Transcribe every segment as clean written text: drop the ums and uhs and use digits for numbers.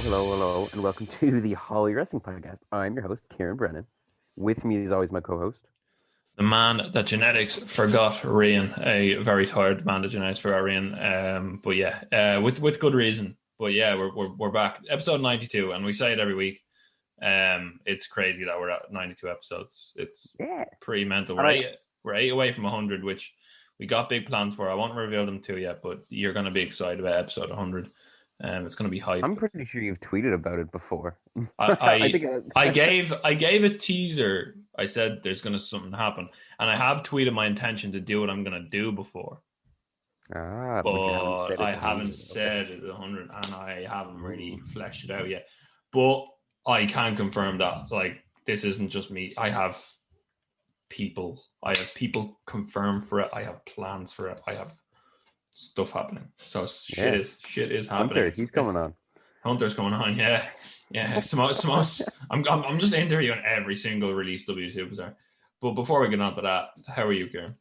Hello, and welcome to the Holly Wrestling Podcast. I'm your host, Kieran Brennan. With me is always my co-host. The man that genetics forgot, Rian, a very tired man that genetics forgot, Rian. But yeah, with good reason. But yeah, we're back, episode 92, and we say it every week. It's crazy that we're at 92 episodes. It's pretty mental. We're eight away from 100, which we got big plans for. I won't reveal them to you yet, but you're going to be excited about episode 100. It's going to be hype. I'm pretty sure you've tweeted about it before. I gave a teaser. I said there's going to something happen, and I have tweeted my intention to do what I'm going to do before. But I haven't said it's 100, and I haven't really fleshed it out yet. But I can confirm that this isn't just me. I have people confirmed for it. I have plans for it. I have stuff happening. So shit is happening. Hunter, he's coming on. Hunter's coming on, yeah. I'm just interviewing every single release W Superstar. But before we get on to that, how are you, Kieran?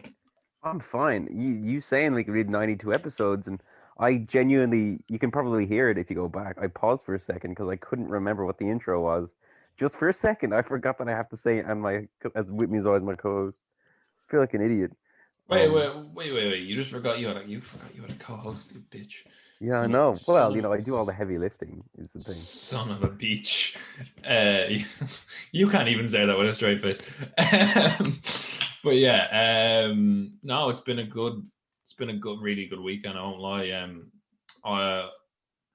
I'm fine. You saying we did 92 episodes, and I genuinely, you can probably hear it if you go back. I paused for a second because I couldn't remember what the intro was. Just for a second, I forgot that I have to say it, and as with me is always my co-host. I feel like an idiot. Wait! You just forgot you had a co-host, you bitch. Yeah, I know. Well, I do all the heavy lifting is the thing. Son of a bitch. You can't even say that with a straight face. But yeah, no, it's been a really good weekend. I won't lie.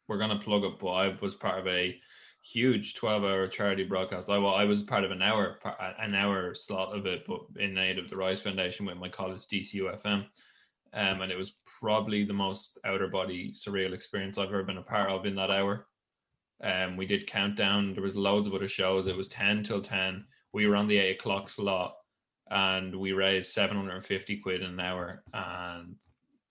We're gonna plug it, but I was part of a huge 12-hour charity broadcast. I was part of an hour slot of it, but in aid of the Rise Foundation with my college DCUFM. And it was probably the most outer body surreal experience I've ever been a part of in that hour. We did countdown. There was loads of other shows. It was 10 till 10. We were on the 8 o'clock slot, and we raised 750 quid in an hour. And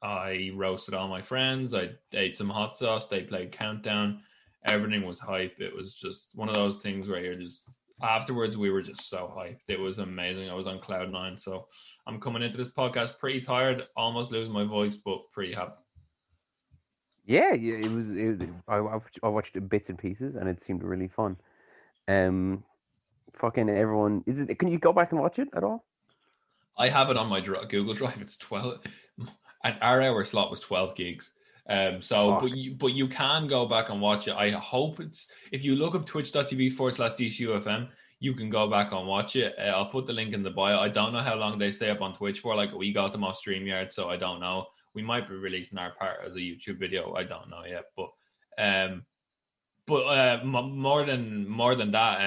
I roasted all my friends. I ate some hot sauce. They played countdown. Everything was hype. It was just one of those things where you're just, afterwards we were just so hyped. It was amazing. I was on cloud nine. So I'm coming into this podcast pretty tired, almost losing my voice, but pretty happy. Yeah, it was. I watched bits and pieces, and it seemed really fun. Fucking everyone. Can you go back and watch it at all? I have it on my Google Drive. It's 12. And our hour slot was 12 gigs. But you can go back and watch it. I hope if you look up twitch.tv/DCUFM, you can go back and watch it. I'll put the link in the bio. I don't know how long they stay up on Twitch for. We got them off StreamYard, so I don't know. We might be releasing our part as a YouTube video. I don't know yet, but more than that,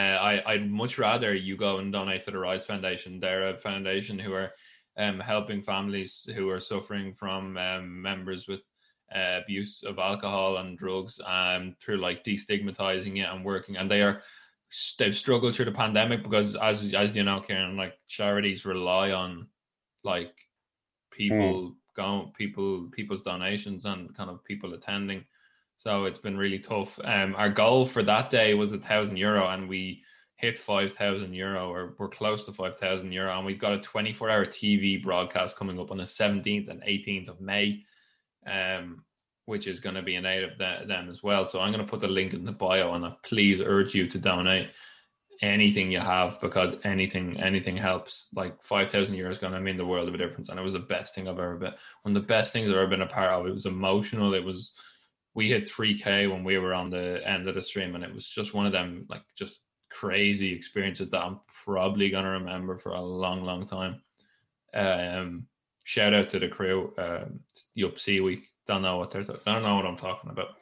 I'd much rather you go and donate to the Rise Foundation. They're a foundation who are helping families who are suffering from members with abuse of alcohol and drugs through destigmatizing it and working. And they've struggled through the pandemic because, as you know, Kieran, charities rely on people's donations and kind of people attending. So it's been really tough. Our goal for that day was €1,000, and we hit €5,000, or we're close to €5,000, and we've got a 24-hour TV broadcast coming up on the 17th and 18th of May, which is going to be in aid of them as well. So I'm going to put the link in the bio, and I please urge you to donate anything you have, because anything helps. €5,000 is going to mean the world of a difference, and it was the best thing I've ever been. One of the best things I've ever been a part of. It was emotional. We hit 3K when we were on the end of the stream, and it was just one of them just crazy experiences that I'm probably going to remember for a long, long time. Shout out to the crew. The UpC week. Don't know what I'm talking about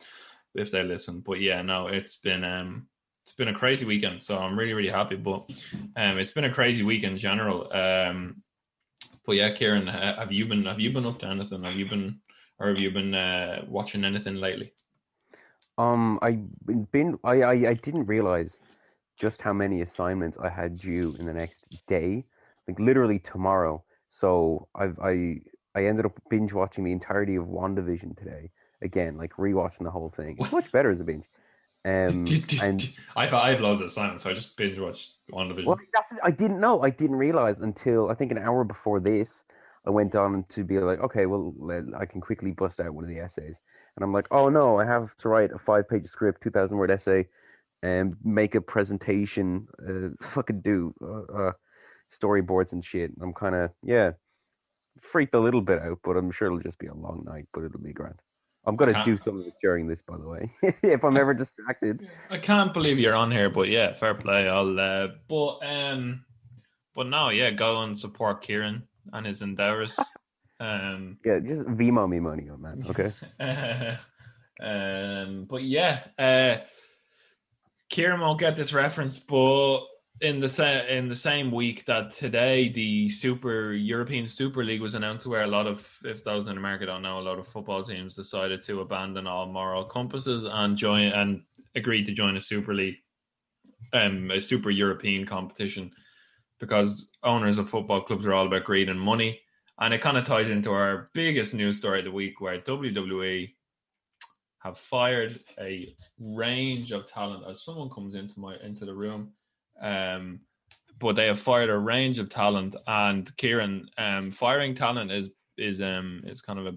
if they listen, but yeah, no, it's been a crazy weekend, so I'm really, really happy. But it's been a crazy week in general. But yeah, Kieran, have you been up to anything? Have you been watching anything lately? I didn't realize just how many assignments I had due in the next day, literally tomorrow. So I ended up binge watching the entirety of WandaVision today. Again, rewatching the whole thing. It's much better as a binge. And I had loads of assignments, so I just binge watched WandaVision. Well, I didn't know. I didn't realize until I think an hour before this, I went on to be like, okay, well, I can quickly bust out one of the essays. and I'm like, oh no, I have to write a 5-page script, 2,000 word essay, and make a presentation, fucking do storyboards and shit. I'm kind of, yeah, freaked a little bit out, but I'm sure it'll just be a long night, but it'll be grand. I'm I gonna can't. do some of it during this, by the way, if I'm I, ever distracted. I can't believe you're on here, but yeah, fair play. But no, yeah, go and support Kieran and his endeavors. Yeah, just Vimo me money, man. Okay. But yeah, Kieran won't get this reference, but in the same week that today the Super European Super League was announced, where a lot of, if those in America don't know, a lot of football teams decided to abandon all moral compasses and join and agreed to join a Super League, a Super European competition, because owners of football clubs are all about greed and money. And it kind of ties into our biggest news story of the week, where WWE have fired a range of talent. As someone comes into the room, um, but they have fired a range of talent. And Kieran, firing talent is kind of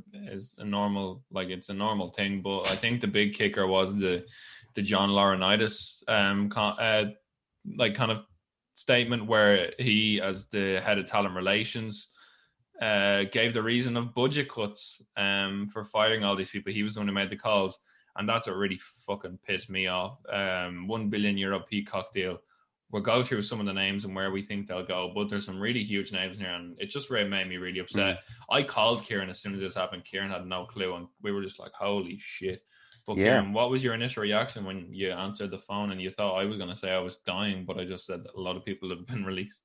a normal, like, it's a normal thing. But I think the big kicker was the John Laurinaitis kind of statement, where he, as the head of talent relations, gave the reason of budget cuts for firing all these people. He was the one who made the calls, and that's what really fucking pissed me off. €1 billion Peacock deal. We'll go through some of the names and where we think they'll go, but there's some really huge names here, and it just really made me really upset. I called Kieran as soon as this happened. Kieran had no clue, and we were just like, holy shit. But Yeah. Kieran, what was your initial reaction when you answered the phone and you thought I was going to say I was dying, but I just said that a lot of people have been released?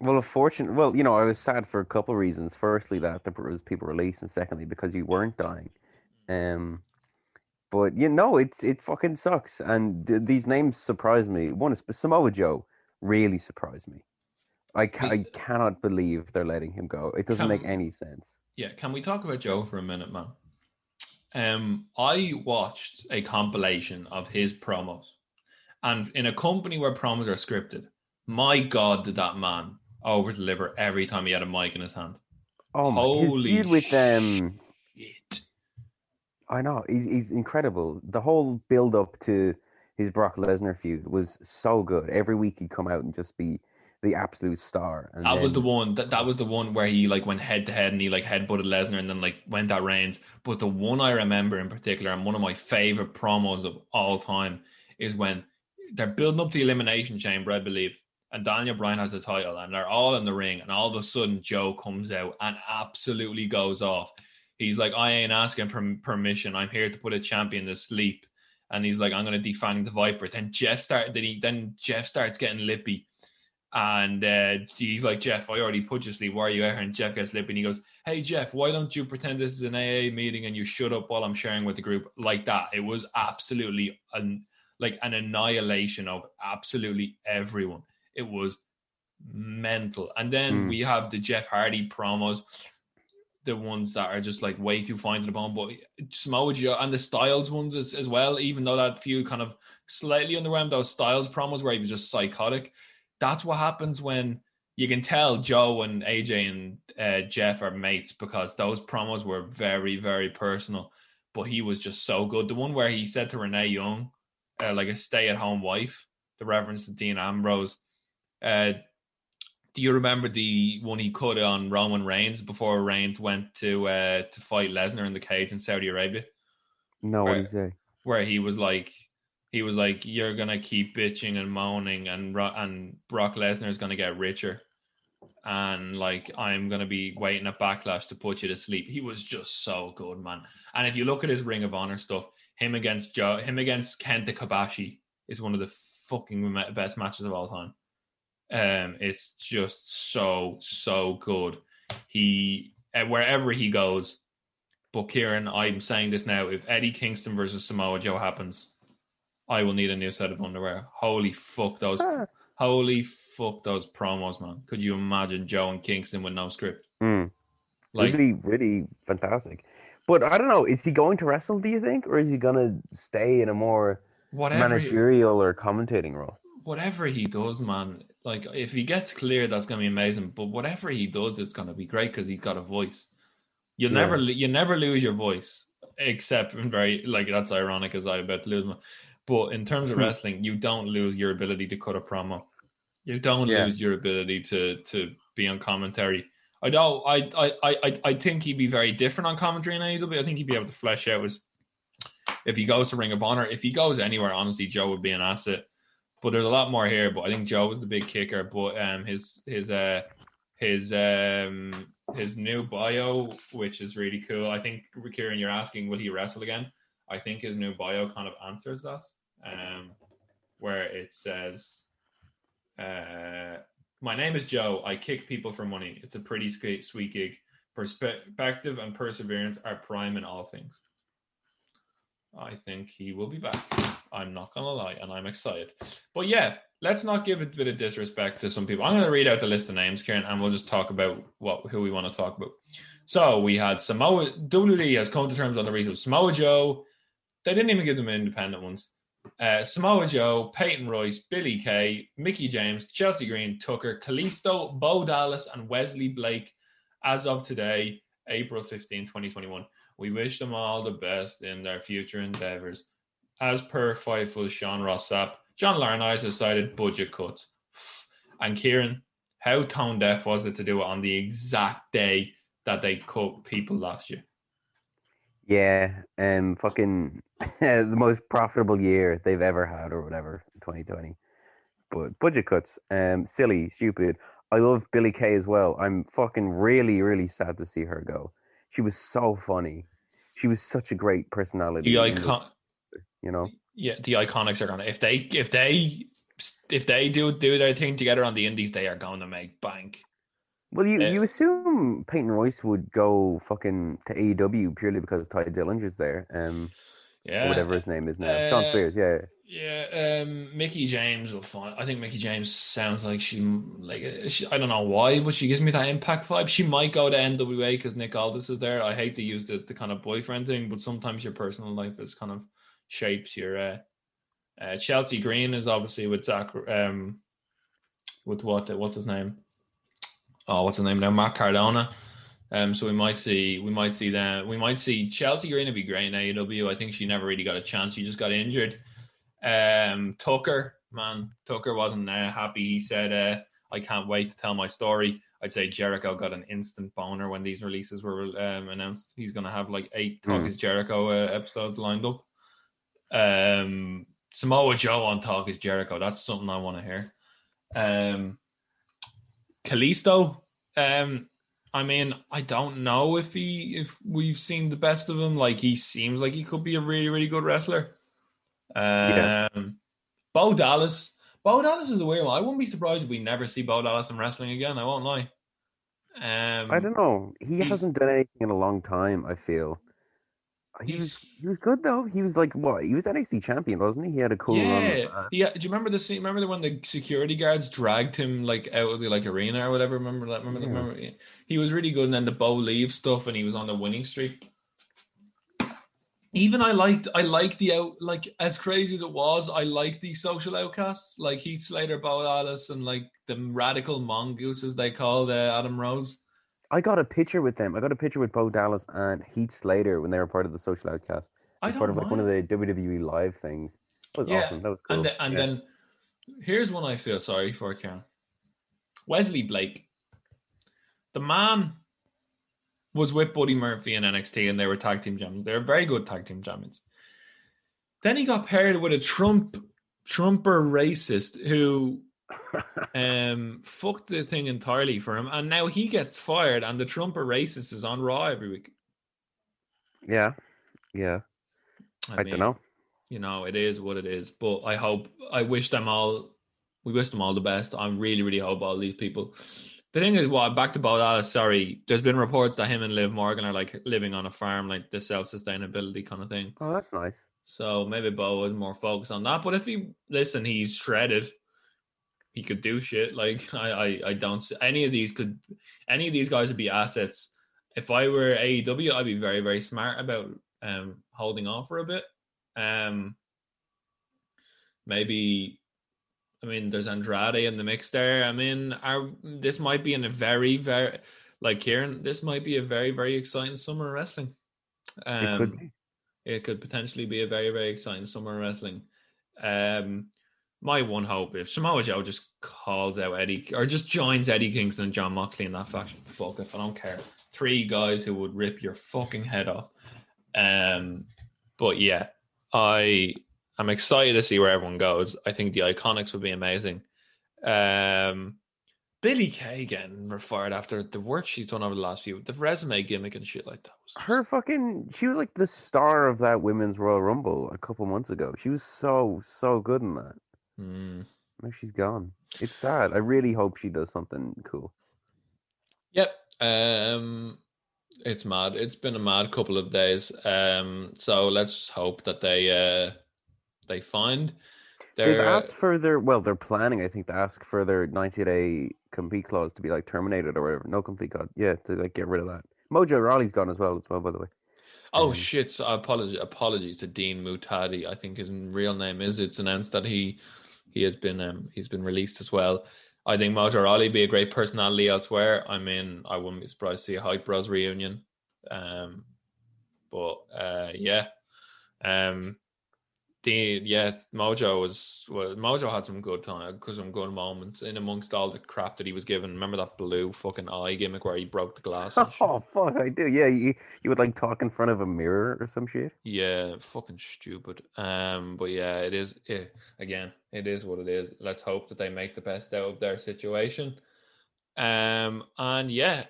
Well, well, I was sad for a couple of reasons. Firstly, that there was people released, and secondly, because you weren't dying. Um, but it fucking sucks, and these names surprise me. One is Samoa Joe, really surprised me. I cannot believe they're letting him go. It doesn't make Can any sense. Yeah, can we talk about Joe for a minute, man? I watched a compilation of his promos, and in a company where promos are scripted, my God, did that man over deliver every time he had a mic in his hand? Oh my, his Holy feud with shit! I know he's incredible. The whole build up to his Brock Lesnar feud was so good. Every week he'd come out and just be the absolute star, and That was the then one that was the one where he like went head to head and he like headbutted Lesnar and then like went at Reigns. But the one I remember in particular, and one of my favorite promos of all time, is when they're building up the Elimination Chamber, I believe, and Daniel Bryan has the title, and they're all in the ring, and all of a sudden Joe comes out and absolutely goes off. He's like, I ain't asking for permission. I'm here to put a champion to sleep. And he's like, I'm gonna defang the Viper. Then Jeff starts getting lippy, and he's like, Jeff, I already put you to sleep. Why are you out here? And Jeff gets lippy and he goes, hey, Jeff, why don't you pretend this is an AA meeting and you shut up while I'm sharing with the group? Like that. It was absolutely like an annihilation of absolutely everyone. It was mental. And then mm, we have the Jeff Hardy promos, the ones that are just like way too fine to the bone. But Samoa Joe and the Styles ones as well, even though that few kind of slightly underwhelmed, those Styles promos where he was just psychotic. That's what happens when you can tell Joe and AJ and Jeff are mates, because those promos were very, very personal. But he was just so good. The one where he said to Renee Young, like a stay-at-home wife, the reference to Dean Ambrose. Uh, do you remember the one he cut on Roman Reigns before Reigns went to fight Lesnar in the cage in Saudi Arabia? no, what do Where you say? where he was like, you're gonna keep bitching and moaning, and Brock Lesnar is gonna get richer, and like I'm gonna be waiting at Backlash to put you to sleep. He was just so good, man. And if you look at his Ring of Honor stuff, him against Kenta Kobashi is one of the fucking best matches of all time. It's just so good. He wherever he goes. But Kieran, I'm saying this now: if Eddie Kingston versus Samoa Joe happens, I will need a new set of underwear. Holy fuck those promos, man! Could you imagine Joe and Kingston with no script? Mm. It'd Like be really fantastic. But I don't know, is he going to wrestle, do you think? Or is he going to stay in a more whatever managerial or commentating role? whatever he does, man. Like if he gets clear, that's gonna be amazing. But whatever he does, it's gonna be great because he's got a voice. Yeah. You never lose your voice. except in very like that's ironic as I about to lose my. But in terms of wrestling, you don't lose your ability to cut a promo. You don't Yeah. lose your ability to be on commentary. I don't. I think he'd be very different on commentary in AEW. I think he'd be able to flesh out his if he goes to Ring of Honor. If he goes anywhere, honestly, Joe would be an asset. But there's a lot more here. But I think Joe was the big kicker. But his his new bio, which is really cool. I think Kieran, you're asking will he wrestle again? I think his new bio kind of answers that. Where it says, "My name is Joe. I kick people for money. It's a pretty sweet gig. Perspective and perseverance are prime in all things." I think he will be back. I'm not going to lie, and I'm excited. But yeah, let's not give a bit of disrespect to some people. I'm going to read out the list of names, Kieran, and we'll just talk about who we want to talk about. So we had Samoa. WWE has come to terms on the reason of Samoa Joe. They didn't even give them independent ones. Samoa Joe, Peyton Royce, Billy Kay, Mickey James, Chelsea Green, Tucker, Kalisto, Bo Dallas, and Wesley Blake as of today, April 15, 2021. We wish them all the best in their future endeavors. As per Fightful Sean Ross Sapp, John Laurinaitis has cited budget cuts. And Kieran, how tone deaf was it to do it on the exact day that they cut people last year? Yeah, fucking the most profitable year they've ever had or whatever, 2020. But budget cuts, silly, stupid. I love Billy Kay as well. I'm fucking really, really sad to see her go. She was so funny. She was such a great The personality in the, icon, you know. yeah, the Iconics are gonna if they do their thing together on the Indies, they are going to make bank. Well, Uh, you assume Peyton Royce would go fucking to AEW purely because Ty Dillinger's there, or whatever yeah, his name is now, Sean uh, Spears. Yeah, yeah. Mickey James will find. I think Mickey James sounds like I don't know why, but she gives me that Impact vibe. She might go to NWA because Nick Aldis is there. I hate to use the kind of boyfriend thing, but sometimes your personal life is kind of shapes your. Chelsea Green is obviously with Zach. With what's his name? Oh, what's his name now? Matt Cardona. So we might see them. We might see Chelsea Green would be great in AEW. I think she never really got a chance. She just got injured. Tucker, man, Tucker wasn't happy. He said, "I can't wait to tell my story." I'd say Jericho got an instant boner when these releases were announced. He's gonna have like 8 Talk is Jericho episodes lined up. Samoa Joe on Talk is Jericho. That's something I want to hear. Kalisto. I mean, I don't know if we've seen the best of him. Like he seems like he could be a really, really good wrestler. yeah. Bo Dallas. Bo Dallas is a weird one. I wouldn't be surprised if we never see Bo Dallas in wrestling again. I won't lie. I Um, don't know. He he's hasn't done anything in a long time. I feel he's he was good though. He was like what? He was NXT champion, wasn't he? He had a cool run. yeah yeah. Do you remember the scene? Remember when the security guards dragged him like out of the like arena or whatever? Remember that? Yeah. Remember? He was really good, and then the Bo leave stuff, and he was on the winning streak. Even I liked the out like as crazy as it was. I liked the social outcasts like Heath Slater, Bo Dallas, and like the radical mongooses they called Adam Rose. I got a picture with them. I got a picture with Bo Dallas and Heath Slater when they were part of the Social Outcast I as part don't of like one of mind. the WWE live things. That was Yeah, awesome. That was and cool. Yeah. then here's one I feel sorry for, Karen. Wesley Blake, the man was with Buddy Murphy in NXT, and they were tag team champions. They were very good tag team champions. Then he got paired with a Trumper racist who fucked the thing entirely for him, and now he gets fired, and the Trumper racist is on Raw every week. Yeah. Yeah. I I don't mean, know. it is what it is. But I wish them all, we wish them all the best. I really, really hope all these people. The thing is, back to Bo Dallas, sorry, there's been reports that him and Liv Morgan are like living on a farm, like the self sustainability kind of thing. Oh, that's nice. So maybe Bo is more focused on that. But if he's shredded. He could do shit. Like I don't see any of these guys would be assets. If I were AEW, I'd be very, very smart about holding on for a bit. Um maybe I mean there's Andrade in the mix there. I mean this might be in a very, very like Kieran, this might be a very, very exciting summer of wrestling. It could Um be. It could potentially be a very, very exciting summer in wrestling. Um, my one hope if Samoa Joe just calls out Eddie or just joins Eddie Kingston and John Moxley in that faction. Fuck it, I don't care. Three guys who would rip your fucking head off. Um, but yeah, I'm excited to see where everyone goes. I think the Iconics would be amazing. Um, Billy Kay getting refired after the work she's done over the last few, the resume gimmick and shit like that was just She was like the star of that women's Royal Rumble a couple months ago. She was so good in that. Hmm. Now she's gone. It's sad. I really hope she does something cool. Yep. It's mad. It's been a mad couple of days. So let's hope that they find They've their asked for their, well, they're planning, I think, to ask for their 90-day compete clause to be like terminated or whatever. No compete clause. Yeah, to like get rid of that. Mojo Rawley's gone as well, by the way. oh Um, shit. So apologies to Dean Mutadi. I think his real name is. It's announced that he's been released as well. I think Mojo Rawley be a great personality elsewhere. I mean, I wouldn't be surprised to see a Hype Bros reunion. Um, but yeah. Um, Mojo had some good time, some good moments in amongst all the crap that he was given. Remember that blue fucking eye gimmick where he broke the glass and shit? oh fuck, I do. Yeah, you would like talk in front of a mirror or some shit. Yeah, fucking stupid. But yeah, it is. Again, it is what it is. Let's hope that they make the best out of their situation. And yeah,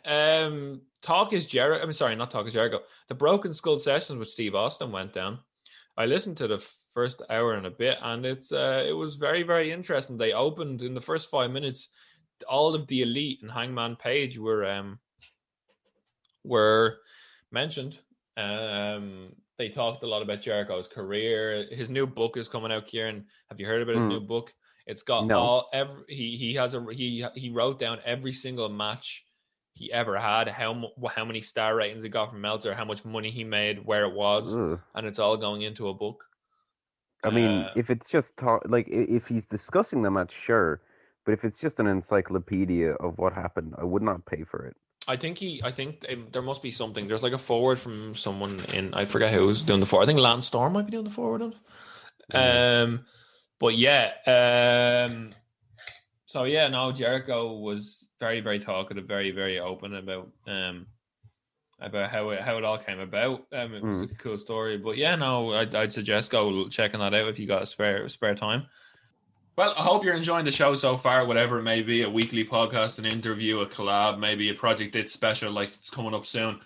Talk is Jericho. I'm sorry, not Talk is Jericho. The Broken Skull sessions with Steve Austin went down. I listened to the first hour and a bit, and it was very, very interesting. They opened in the first 5 minutes. All of the Elite and Hangman Page were mentioned. They talked a lot about Jericho's career. His new book is coming out. Kieran, have you heard about his new Mm, book? It's got no. he wrote down every single match he ever had, how many star ratings he got from Meltzer, how much money he made, where it was, Ugh. and it's all going into a book. I mean, Uh, if it's just talk, like if he's discussing the match, sure. But if it's just an encyclopedia of what happened, I would not pay for it. I think there must be something. There's like a forward from someone in I forget who's doing the forward. I think Lance Storm might be doing the forward on. Yeah. But yeah, so yeah, no, Jericho was very, very talkative, very, very open about how it all came about. It was a Mm. cool story, but yeah, no, I'd suggest go checking that out if you got a spare time. Well, I hope you're enjoying the show so far, whatever it may be, a weekly podcast, an interview, a collab, maybe a Project Dits special like it's coming up soon.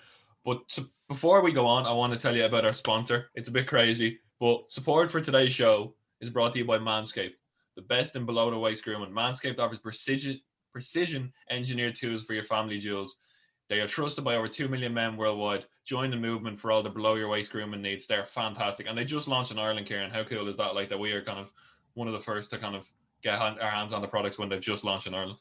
But before we go on, I want to tell you about our sponsor. It's a bit crazy, but support for today's show is brought to you by Manscaped, the best in below the waist grooming. Manscaped offers precision engineered tools for your family jewels. They are trusted by over 2 million men worldwide. Join the movement for all the below your waist grooming needs. They're fantastic. And they just launched in Ireland, Kieran. How cool is that? Like that we are kind of one of the first to kind of get our hands on the products when they've just launched in Ireland.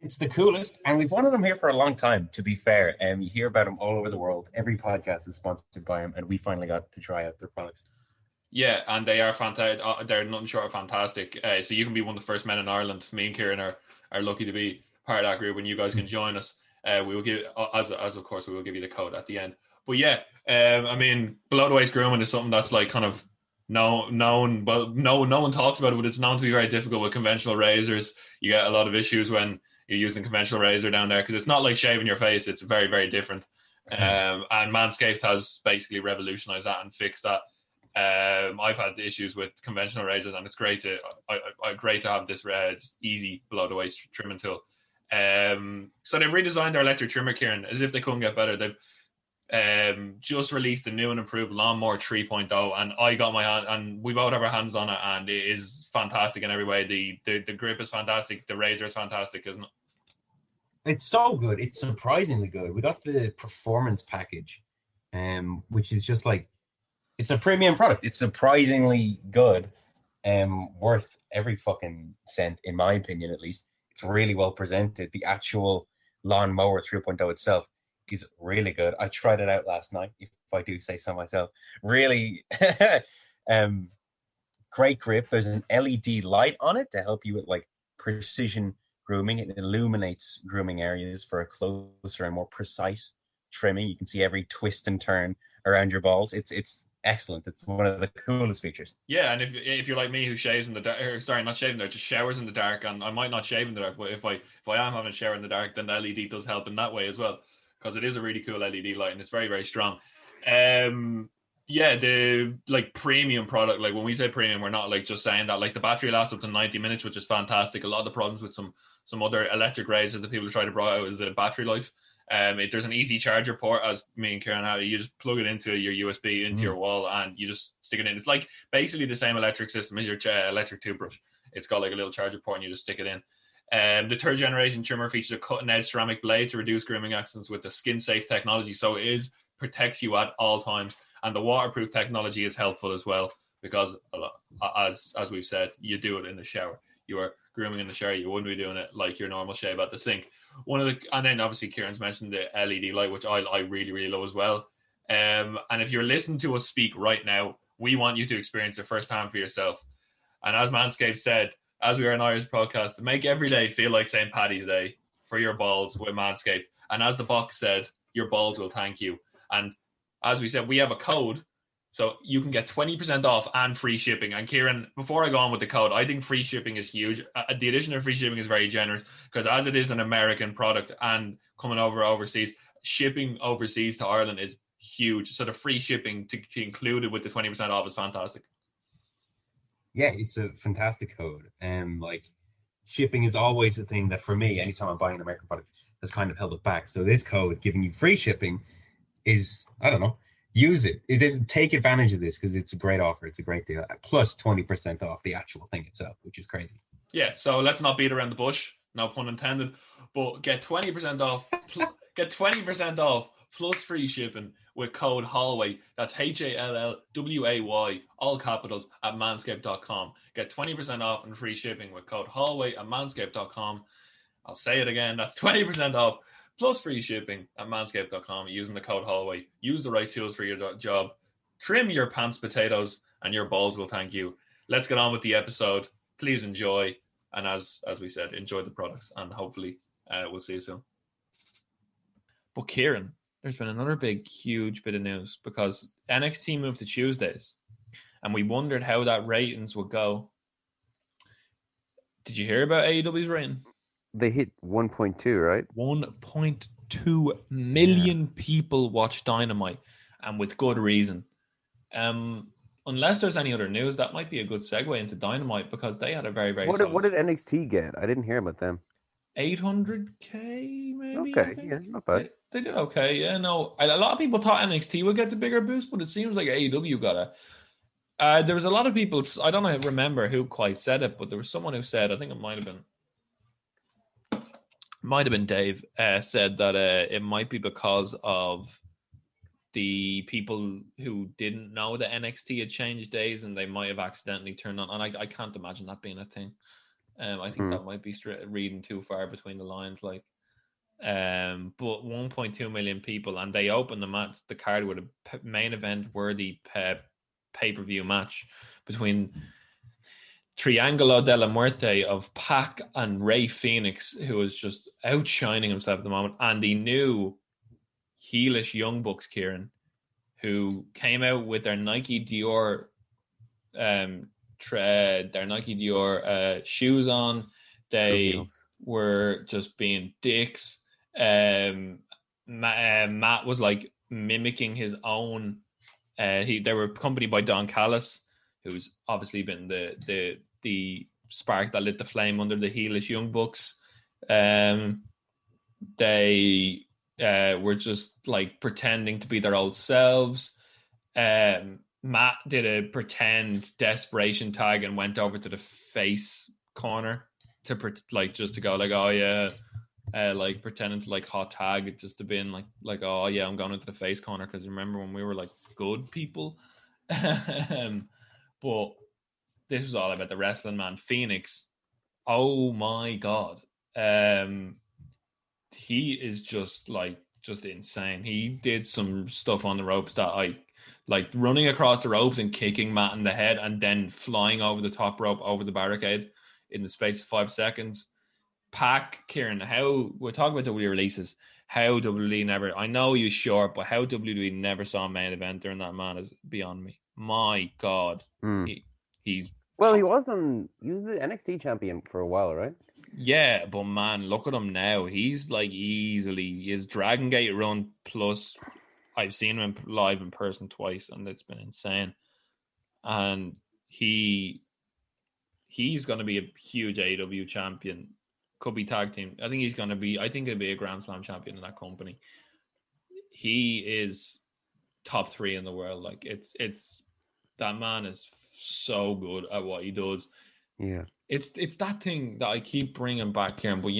It's the coolest, and we've wanted them here for a long time, to be fair. You hear about them all over the world. Every podcast is sponsored by them, and we finally got to try out their products. Yeah, and they are fantastic. They're nothing short of fantastic. So you can be one of the first men in Ireland. Me and Kieran are lucky to be part of that group, and you guys can join us. We will give, as of course, we will give you the code at the end. But yeah, I mean, below the waist grooming is something that's like kind of known, but no one talks about it. But it's known to be very difficult with conventional razors. You get a lot of issues when you're using conventional razor down there because it's not like shaving your face. It's very, very different. And Manscaped has basically revolutionized that and fixed that. I've had issues with conventional razors, and it's great to have this just easy below the waist trimming tool. So they've redesigned their electric trimmer, Kieran, as if they couldn't get better. They've just released a new and improved Lawnmower 3.0, and I got my hand, and we both have our hands on it, and it is fantastic in every way. The grip is fantastic, the razor is fantastic, isn't it? It's so good. It's surprisingly good. We got the performance package, which is just like, it's a premium product. It's surprisingly good, worth every fucking cent, in my opinion, at least. It's really well presented. The actual Lawnmower 3.0 itself is really good. I tried it out last night, if I do say so myself. Really great grip. There's an LED light on it to help you with like precision grooming. It illuminates grooming areas for a closer and more precise trimming. You can see every twist and turn around your balls. It's excellent. It's one of the coolest features. Yeah, and if you're like me who shaves in the dark, sorry, not shaving there, just showers in the dark, and I might not shave in the dark, but if I am having a shower in the dark, then the LED does help in that way as well, because it is a really cool LED light and it's very, very strong. Yeah, the like premium product, like when we say premium, we're not like just saying that. Like the battery lasts up to 90 minutes, which is fantastic. A lot of the problems with some other electric razors that people try to bring out is the battery life. There's an easy charger port, as me and Kieran have. You just plug it into your USB into your wall, and you just stick it in. It's like basically the same electric system as your electric toothbrush. It's got like a little charger port, and you just stick it in. The third generation trimmer features a cutting edge ceramic blade to reduce grooming accidents with the skin safe technology. So it protects you at all times, and the waterproof technology is helpful as well, because as we've said, you do it in the shower. You are grooming in the shower. You wouldn't be doing it like your normal shave at the sink. And then obviously Kieran's mentioned the LED light, which I really, really love as well. And if you're listening to us speak right now, we want you to experience it firsthand for yourself. And as Manscaped said, as we are an Irish podcast, make every day feel like St. Paddy's Day for your balls with Manscaped. And as the box said, your balls will thank you. And as we said, we have a code, so you can get 20% off and free shipping. And Kieran, before I go on with the code, I think free shipping is huge. The addition of free shipping is very generous, because as it is an American product and coming over overseas, shipping overseas to Ireland is huge. So the free shipping to include it with the 20% off is fantastic. Yeah, it's a fantastic code. Like shipping is always the thing that for me, anytime I'm buying an American product, has kind of held it back. So this code giving you free shipping is, I don't know, use it. It doesn't take advantage of this, because it's a great offer. It's a great deal. Plus 20% off the actual thing itself, which is crazy. Yeah, so let's not beat around the bush. No pun intended. But get 20% off. Get 20% off plus free shipping with code Hallway. That's HALLWAY, all capitals, at manscaped.com. Get 20% off and free shipping with code Hallway at manscaped.com. I'll say it again. That's 20% off plus free shipping at manscaped.com using the code Hallway. Use the right tools for your job. Trim your pants potatoes and your balls will thank you. Let's get on with the episode. Please enjoy. And as we said, enjoy the products, and hopefully we'll see you soon. But Kieran, there's been another big, huge bit of news, because NXT moved to Tuesdays, and we wondered how that ratings would go. Did you hear about AEW's rating? They hit 1.2, right? 1.2 million people watch Dynamite, and with good reason. Unless there's any other news, that might be a good segue into Dynamite, because they had a very, very What did NXT get? I didn't hear about them. 800K, maybe? Okay, yeah, not bad. They did okay, yeah. No, a lot of people thought NXT would get the bigger boost, but it seems like AEW got it. There was a lot of people, I don't remember who quite said it, but there was someone who said, I think it might have been Dave, said that it might be because of the people who didn't know that NXT had changed days, and they might have accidentally turned on. And I can't imagine that being a thing. I think that might be reading too far between the lines. But 1.2 million people, and they opened the card with a main event worthy pay-per-view match between Triangolo della Muerte of Pac and Rey Fenix, who is just outshining himself at the moment, and the new heelish Young Bucks, Kieran, who came out with their Nike Dior shoes on. They were just being dicks. Matt was like mimicking his own. They were accompanied by Don Callis, who's obviously been the spark that lit the flame under the heelish Young Bucks. They were just like pretending to be their old selves. Matt did a pretend desperation tag and went over to the face corner to just to go like, oh yeah, like pretending to like hot tag it, just to be in like oh yeah, I'm going into the face corner, because remember when we were like good people. But this was all about the wrestling, man. Phoenix, oh my god, he is just insane. He did some stuff on the ropes that I like, running across the ropes and kicking Matt in the head, and then flying over the top rope over the barricade in the space of 5 seconds. Pac, Kieran, how we're talking about the releases. how WWE never. I know he's short, but how WWE never saw a main eventer in that man is beyond me. My God, he's Well, he was the NXT champion for a while, right? yeah, but man, look at him now. He's like easily his Dragon Gate run plus. I've seen him live in person twice, and it's been insane. And he's going to be a huge AEW champion. Could be tag team. I think he's going to be. I think he'll be a Grand Slam champion in that company. He is top 3 in the world. Like it's that man is so good at what he does. Yeah, it's that thing that I keep bringing back here. But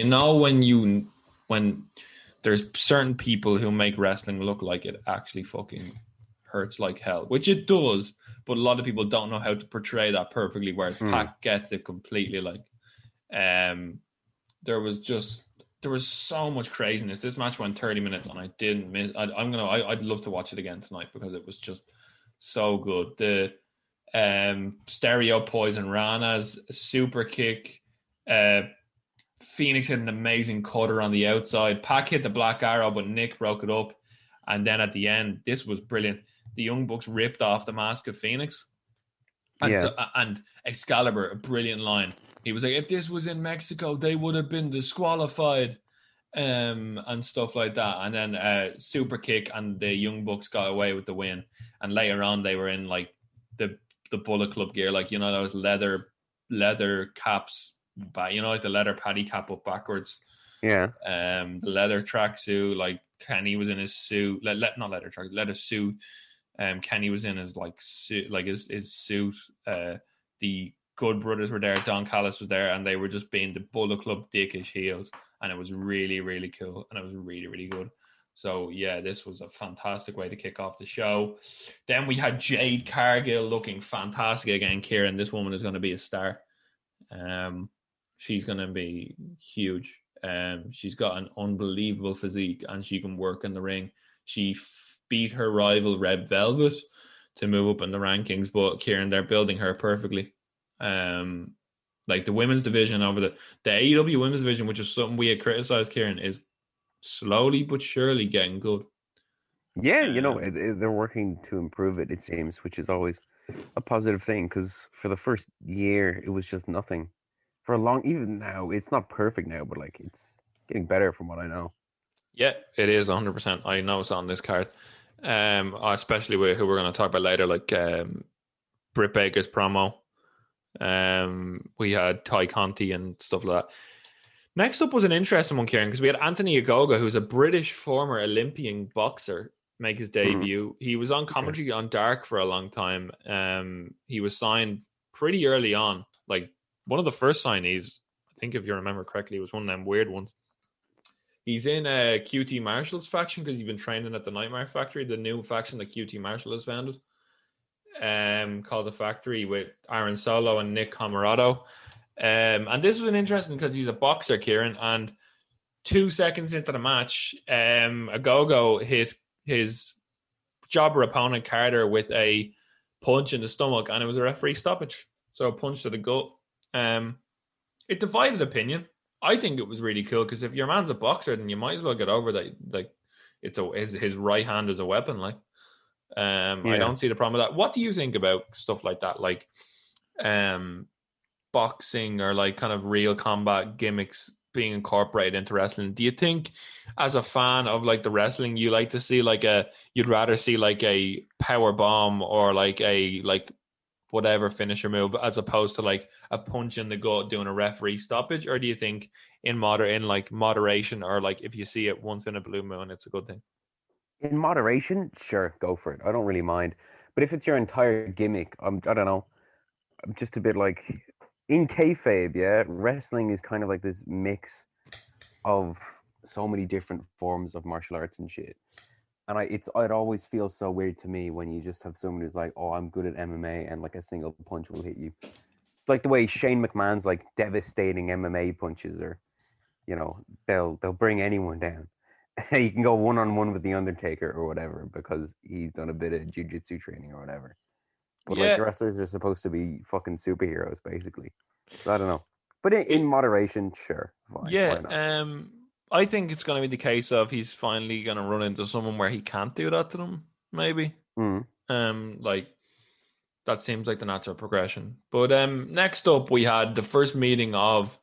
when there's certain people who make wrestling look like it actually fucking hurts like hell, which it does, but a lot of people don't know how to portray that perfectly, whereas Pac gets it completely. Like there was so much craziness. This match went 30 minutes and I didn't miss. I'd love to watch it again tonight because it was just so good. The stereo poison Rana's super kick, Phoenix hit an amazing cutter on the outside. Pac hit the Black Arrow, but Nick broke it up. And then at the end, this was brilliant. The Young Bucks ripped off the mask of Phoenix. And Excalibur, a brilliant line. He was like, if this was in Mexico, they would have been disqualified, and stuff like that. And then super kick, and the Young Bucks got away with the win. And later on, they were in like the Bullet Club gear, like, you know, those leather caps, but you know, like the leather paddy cap up backwards. Yeah. The leather tracksuit, like Kenny was in his suit. Not leather track, leather suit. Kenny was in his like suit, like his suit. The Good Brothers were there. Don Callis was there, and they were just being the Bullet Club dickish heels, and it was really, really cool, and it was really, really good. So yeah, this was a fantastic way to kick off the show. Then we had Jade Cargill looking fantastic again. Kieran, this woman is going to be a star. She's going to be huge. She's got an unbelievable physique, and she can work in the ring. She beat her rival Red Velvet to move up in the rankings, but Kieran, they're building her perfectly. Like the women's division over the AEW women's division, which is something we had criticized, Kieran, is slowly but surely getting good. Yeah, you know, they're working to improve it, it seems, which is always a positive thing, because for the first year, it was just nothing. For a long, even now, it's not perfect now, but like it's getting better from what I know. Yeah, it is 100%. I know it's on this card, especially with who we're going to talk about later, like Britt Baker's promo. We had Ty Conti and stuff like that. Next up was an interesting one, Kieran, because we had Anthony Ogoga, who's a British former Olympian boxer, make his debut. Mm-hmm. He was on commentary on Dark for a long time. He was signed pretty early on, like one of the first signees. I think if you remember correctly, it was one of them weird ones. He's in a QT Marshall's faction because he's been training at the Nightmare Factory, the new faction that QT Marshall has founded, called The Factory, with Aaron Solo and Nick Comoroto. And this was an interesting because he's a boxer, Kieran, and 2 seconds into the match, Ogogo hit his jobber opponent Carter with a punch in the stomach, and it was a referee stoppage. So a punch to the gut. It divided opinion. I think it was really cool because if your man's a boxer, then you might as well get over that. Like, his right hand is a weapon. Like, I don't see the problem with that. What do you think about stuff like that? Like, boxing or like kind of real combat gimmicks being incorporated into wrestling. Do you think, as a fan of like the wrestling, you like to see you'd rather see like a power bomb or like a whatever finisher move as opposed to like a punch in the gut doing a referee stoppage? Or do you think in moderation, or like if you see it once in a blue moon, it's a good thing? In moderation, sure, go for it. I don't really mind. But if it's your entire gimmick, I don't know. I'm just a bit like, in kayfabe, yeah, wrestling is kind of like this mix of so many different forms of martial arts and shit. And it always feels so weird to me when you just have someone who's like, oh, I'm good at MMA, and like a single punch will hit you. It's like the way Shane McMahon's like devastating MMA punches, or, you know, they'll bring anyone down. You can go one-on-one with The Undertaker or whatever because he's done a bit of jiu-jitsu training or whatever. But like the wrestlers are supposed to be fucking superheroes, basically. So I don't know. But in moderation, sure. Fine. Yeah. I think it's going to be the case of he's finally going to run into someone where he can't do that to them. Maybe. Like that seems like the natural progression. But next up, we had the first meeting of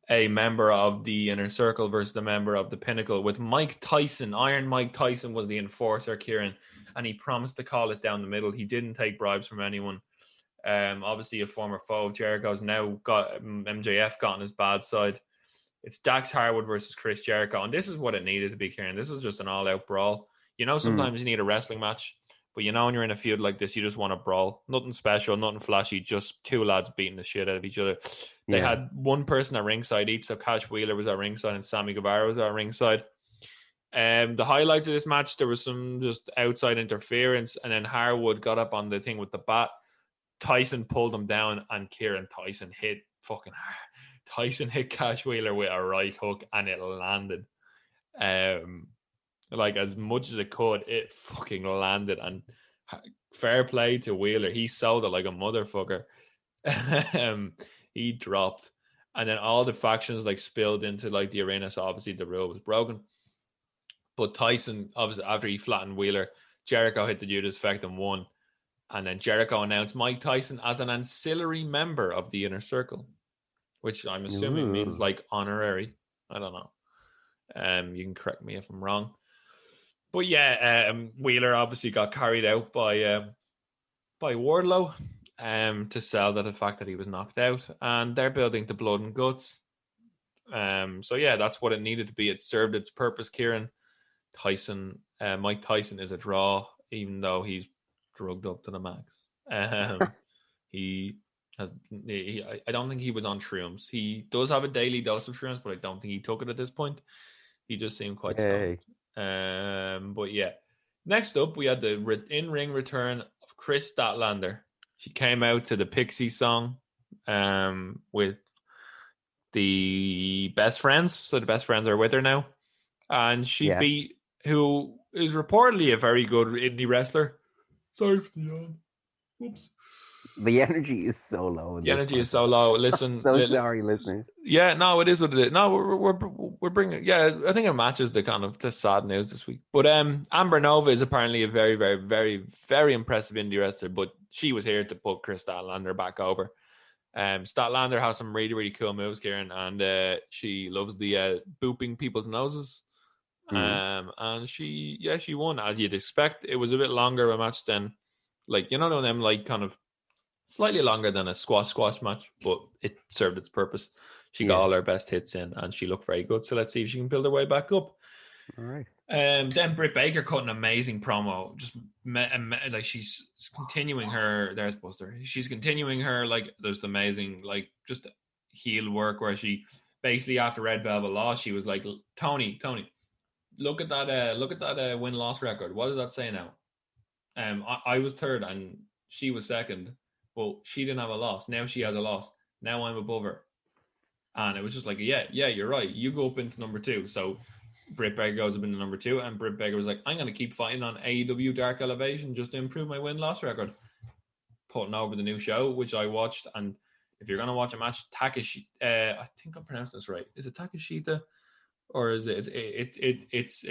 a member of the Inner Circle versus the member of the Pinnacle with Mike Tyson. Iron Mike Tyson was the enforcer, Kieran, and he promised to call it down the middle. He didn't take bribes from anyone. Obviously, a former foe of Jericho's now got MJF got on his bad side. It's Dax Harwood versus Chris Jericho, and this is what it needed to be, Kieran. This is just an all-out brawl. Sometimes you need a wrestling match, but when you're in a feud like this, you just want to brawl. Nothing special, nothing flashy, just two lads beating the shit out of each other. They had one person at ringside each, so Cash Wheeler was at ringside and Sammy Guevara was at ringside. The highlights of this match, there was some just outside interference, and then Harwood got up on the thing with the bat. Tyson pulled him down, and Kieran Tyson hit fucking hard. Tyson hit Cash Wheeler with a right hook, and it landed. Like as much as it could, it fucking landed. And fair play to Wheeler, he sold it like a motherfucker. He dropped, and then all the factions like spilled into like the arena. So obviously the rule was broken. But Tyson, obviously, after he flattened Wheeler, Jericho hit the Judas effect and won. And then Jericho announced Mike Tyson as an ancillary member of the Inner Circle, which I'm assuming means like honorary. I don't know. You can correct me if I'm wrong. But yeah, Wheeler obviously got carried out by Wardlow to sell that the fact that he was knocked out. And they're building the blood and guts. So yeah, that's what it needed to be. It served its purpose, Kieran. Mike Tyson is a draw, even though he's drugged up to the max. I don't think he was on shrooms. He does have a daily dose of shrooms, but I don't think he took it at this point. He just seemed quite stoned. But yeah, next up we had the in-ring return of Chris Statlander. She came out to the Pixie song with the best friends. So the best friends are with her now, and she beat who is reportedly a very good indie wrestler. Sorry for the yawn. Oops. The energy is so low. The energy is so low. Listen, sorry, listeners. Yeah, no, it is what it is. No, we're bringing. Yeah, I think it matches the kind of the sad news this week. But Amber Nova is apparently a very, very, very, very impressive indie wrestler. But she was here to put Chris Statlander back over. Statlander has some really, really cool moves, Kieran, and she loves the booping people's noses. And she won as you'd expect. It was a bit longer of a match than, like, them like kind of slightly longer than a squash match, but it served its purpose. She got all her best hits in, and she looked very good. So let's see if she can build her way back up. All right. Then Britt Baker cut an amazing promo. Just like she's continuing her. There's Buster. She's continuing her like there's amazing like just heel work where she basically after Red Velvet lost, she was like Tony, look at that win-loss record. What does that say now? I was third and she was second. Well, she didn't have a loss. Now she has a loss. Now I'm above her. And it was just like, yeah, you're right. You go up into number 2. So Britt Baker goes up into number 2. And Britt Baker was like, I'm going to keep fighting on AEW Dark Elevation just to improve my win-loss record. Putting over the new show, which I watched. And if you're going to watch a match, Takashita, I think I'm pronouncing this right. Is it Takashita? Or is it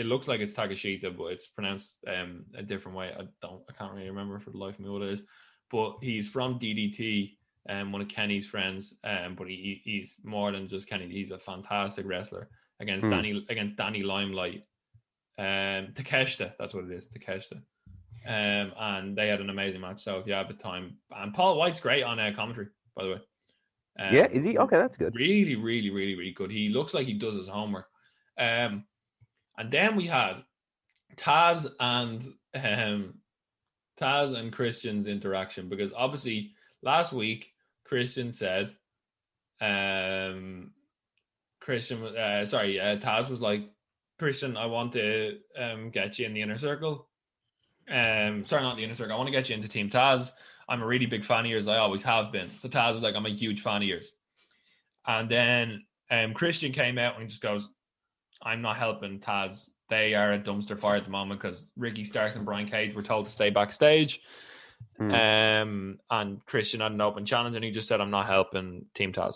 looks like it's Takashita, but it's pronounced a different way. I can't really remember for the life of me what it is. But he's from DDT, one of Kenny's friends. But he's more than just Kenny. He's a fantastic wrestler against Danny Limelight. Takeshita, that's what it is, Takeshita. And they had an amazing match. So if you have the time, and Paul White's great on commentary, by the way. Is he? Okay, that's good. Really, really, really, really good. He looks like he does his homework. And then we had Taz and Christian's interaction, because obviously last week Christian said, Taz was like, Christian, I want to get you in the Inner Circle. Sorry, not the Inner Circle. I want to get you into Team Taz. I'm a really big fan of yours. I always have been. So Taz was like, I'm a huge fan of yours. And then Christian came out and he just goes, I'm not helping Taz. They are a dumpster fire at the moment because Ricky Starks and Brian Cage were told to stay backstage. And Christian had an open challenge and he just said, I'm not helping Team Taz.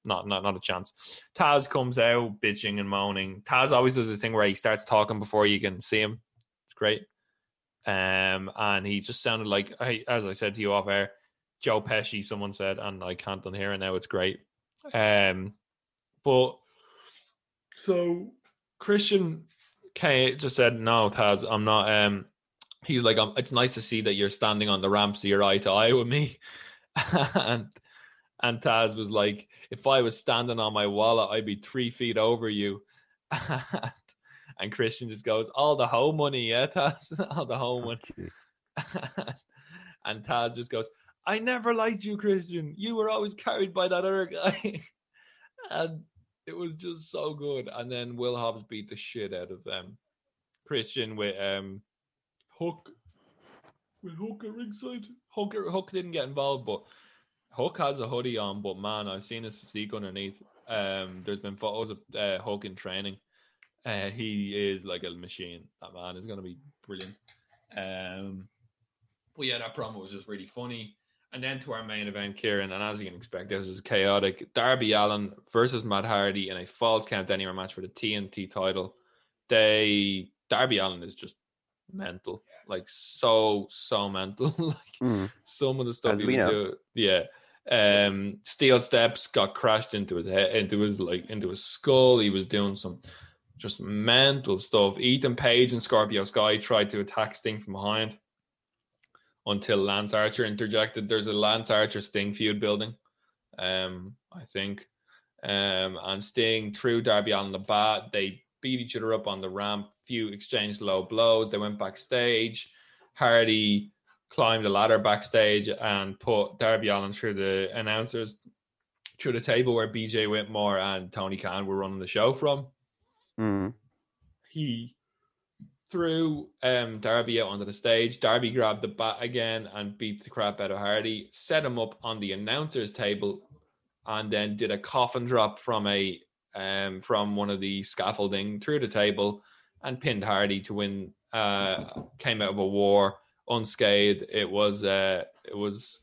Not a chance. Taz comes out bitching and moaning. Taz always does this thing where he starts talking before you can see him. It's great. And he just sounded like, as I said to you off air, Joe Pesci, someone said, and I can't unhear it now. It's great. But so Christian just said, no, Taz, I'm not. He's like, it's nice to see that you're standing on the ramp so you're eye to eye with me. and Taz was like, if I was standing on my wallet, I'd be 3 feet over you. And Christian just goes, all the home money, yeah, Taz? All the home money. And Taz just goes, I never liked you, Christian. You were always carried by that other guy. And it was just so good. And then Will Hobbs beat the shit out of Christian with Hook. With Hook at ringside. Hook didn't get involved, but Hook has a hoodie on, but man, I've seen his physique underneath. There's been photos of Hook in training. He is like a machine. That man is going to be brilliant. But yeah, that promo was just really funny. And then to our main event, Kieran, and as you can expect, this is chaotic. Darby Allin versus Matt Hardy in a Falls Count Anywhere match for the TNT title. Darby Allin is just mental, like so mental. Like some of the stuff he was doing, yeah. Steel steps got crashed into his head, into his skull. He was doing some just mental stuff. Ethan Page and Scorpio Sky tried to attack Sting from behind until Lance Archer interjected. There's a Lance Archer Sting feud building, I think. And Sting threw Darby Allin the bat. They beat each other up on the ramp. Few exchanged low blows. They went backstage. Hardy climbed a ladder backstage and put Darby Allin through the announcers, through the table where BJ Whitmore and Tony Khan were running the show from. He threw Darby out onto the stage. Darby grabbed the bat again and beat the crap out of Hardy, set him up on the announcers table, and then did a coffin drop from one of the scaffolding through the table and pinned Hardy to win. Came out of a war unscathed. It was just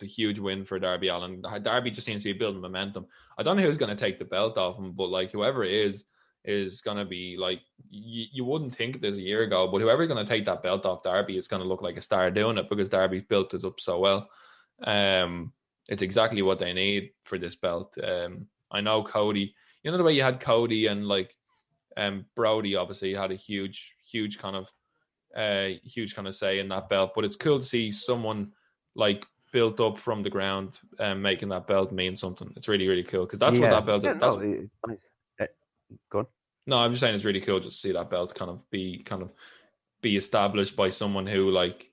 a huge win for Darby Allin. Darby just seems to be building momentum. I don't know who's going to take the belt off him, but like whoever it is going to be like, you wouldn't think this a year ago, but whoever's going to take that belt off Darby is going to look like a star doing it, because Darby's built it up so well. It's exactly what they need for this belt. I know Cody, you know, the way you had Cody and like Brody obviously had a huge kind of say in that belt, but it's cool to see someone like built up from the ground and making that belt mean something. It's really, really cool, because that's what that belt is. It's nice. Go on. No, I'm just saying it's really cool just to see that belt kind of be established by someone who like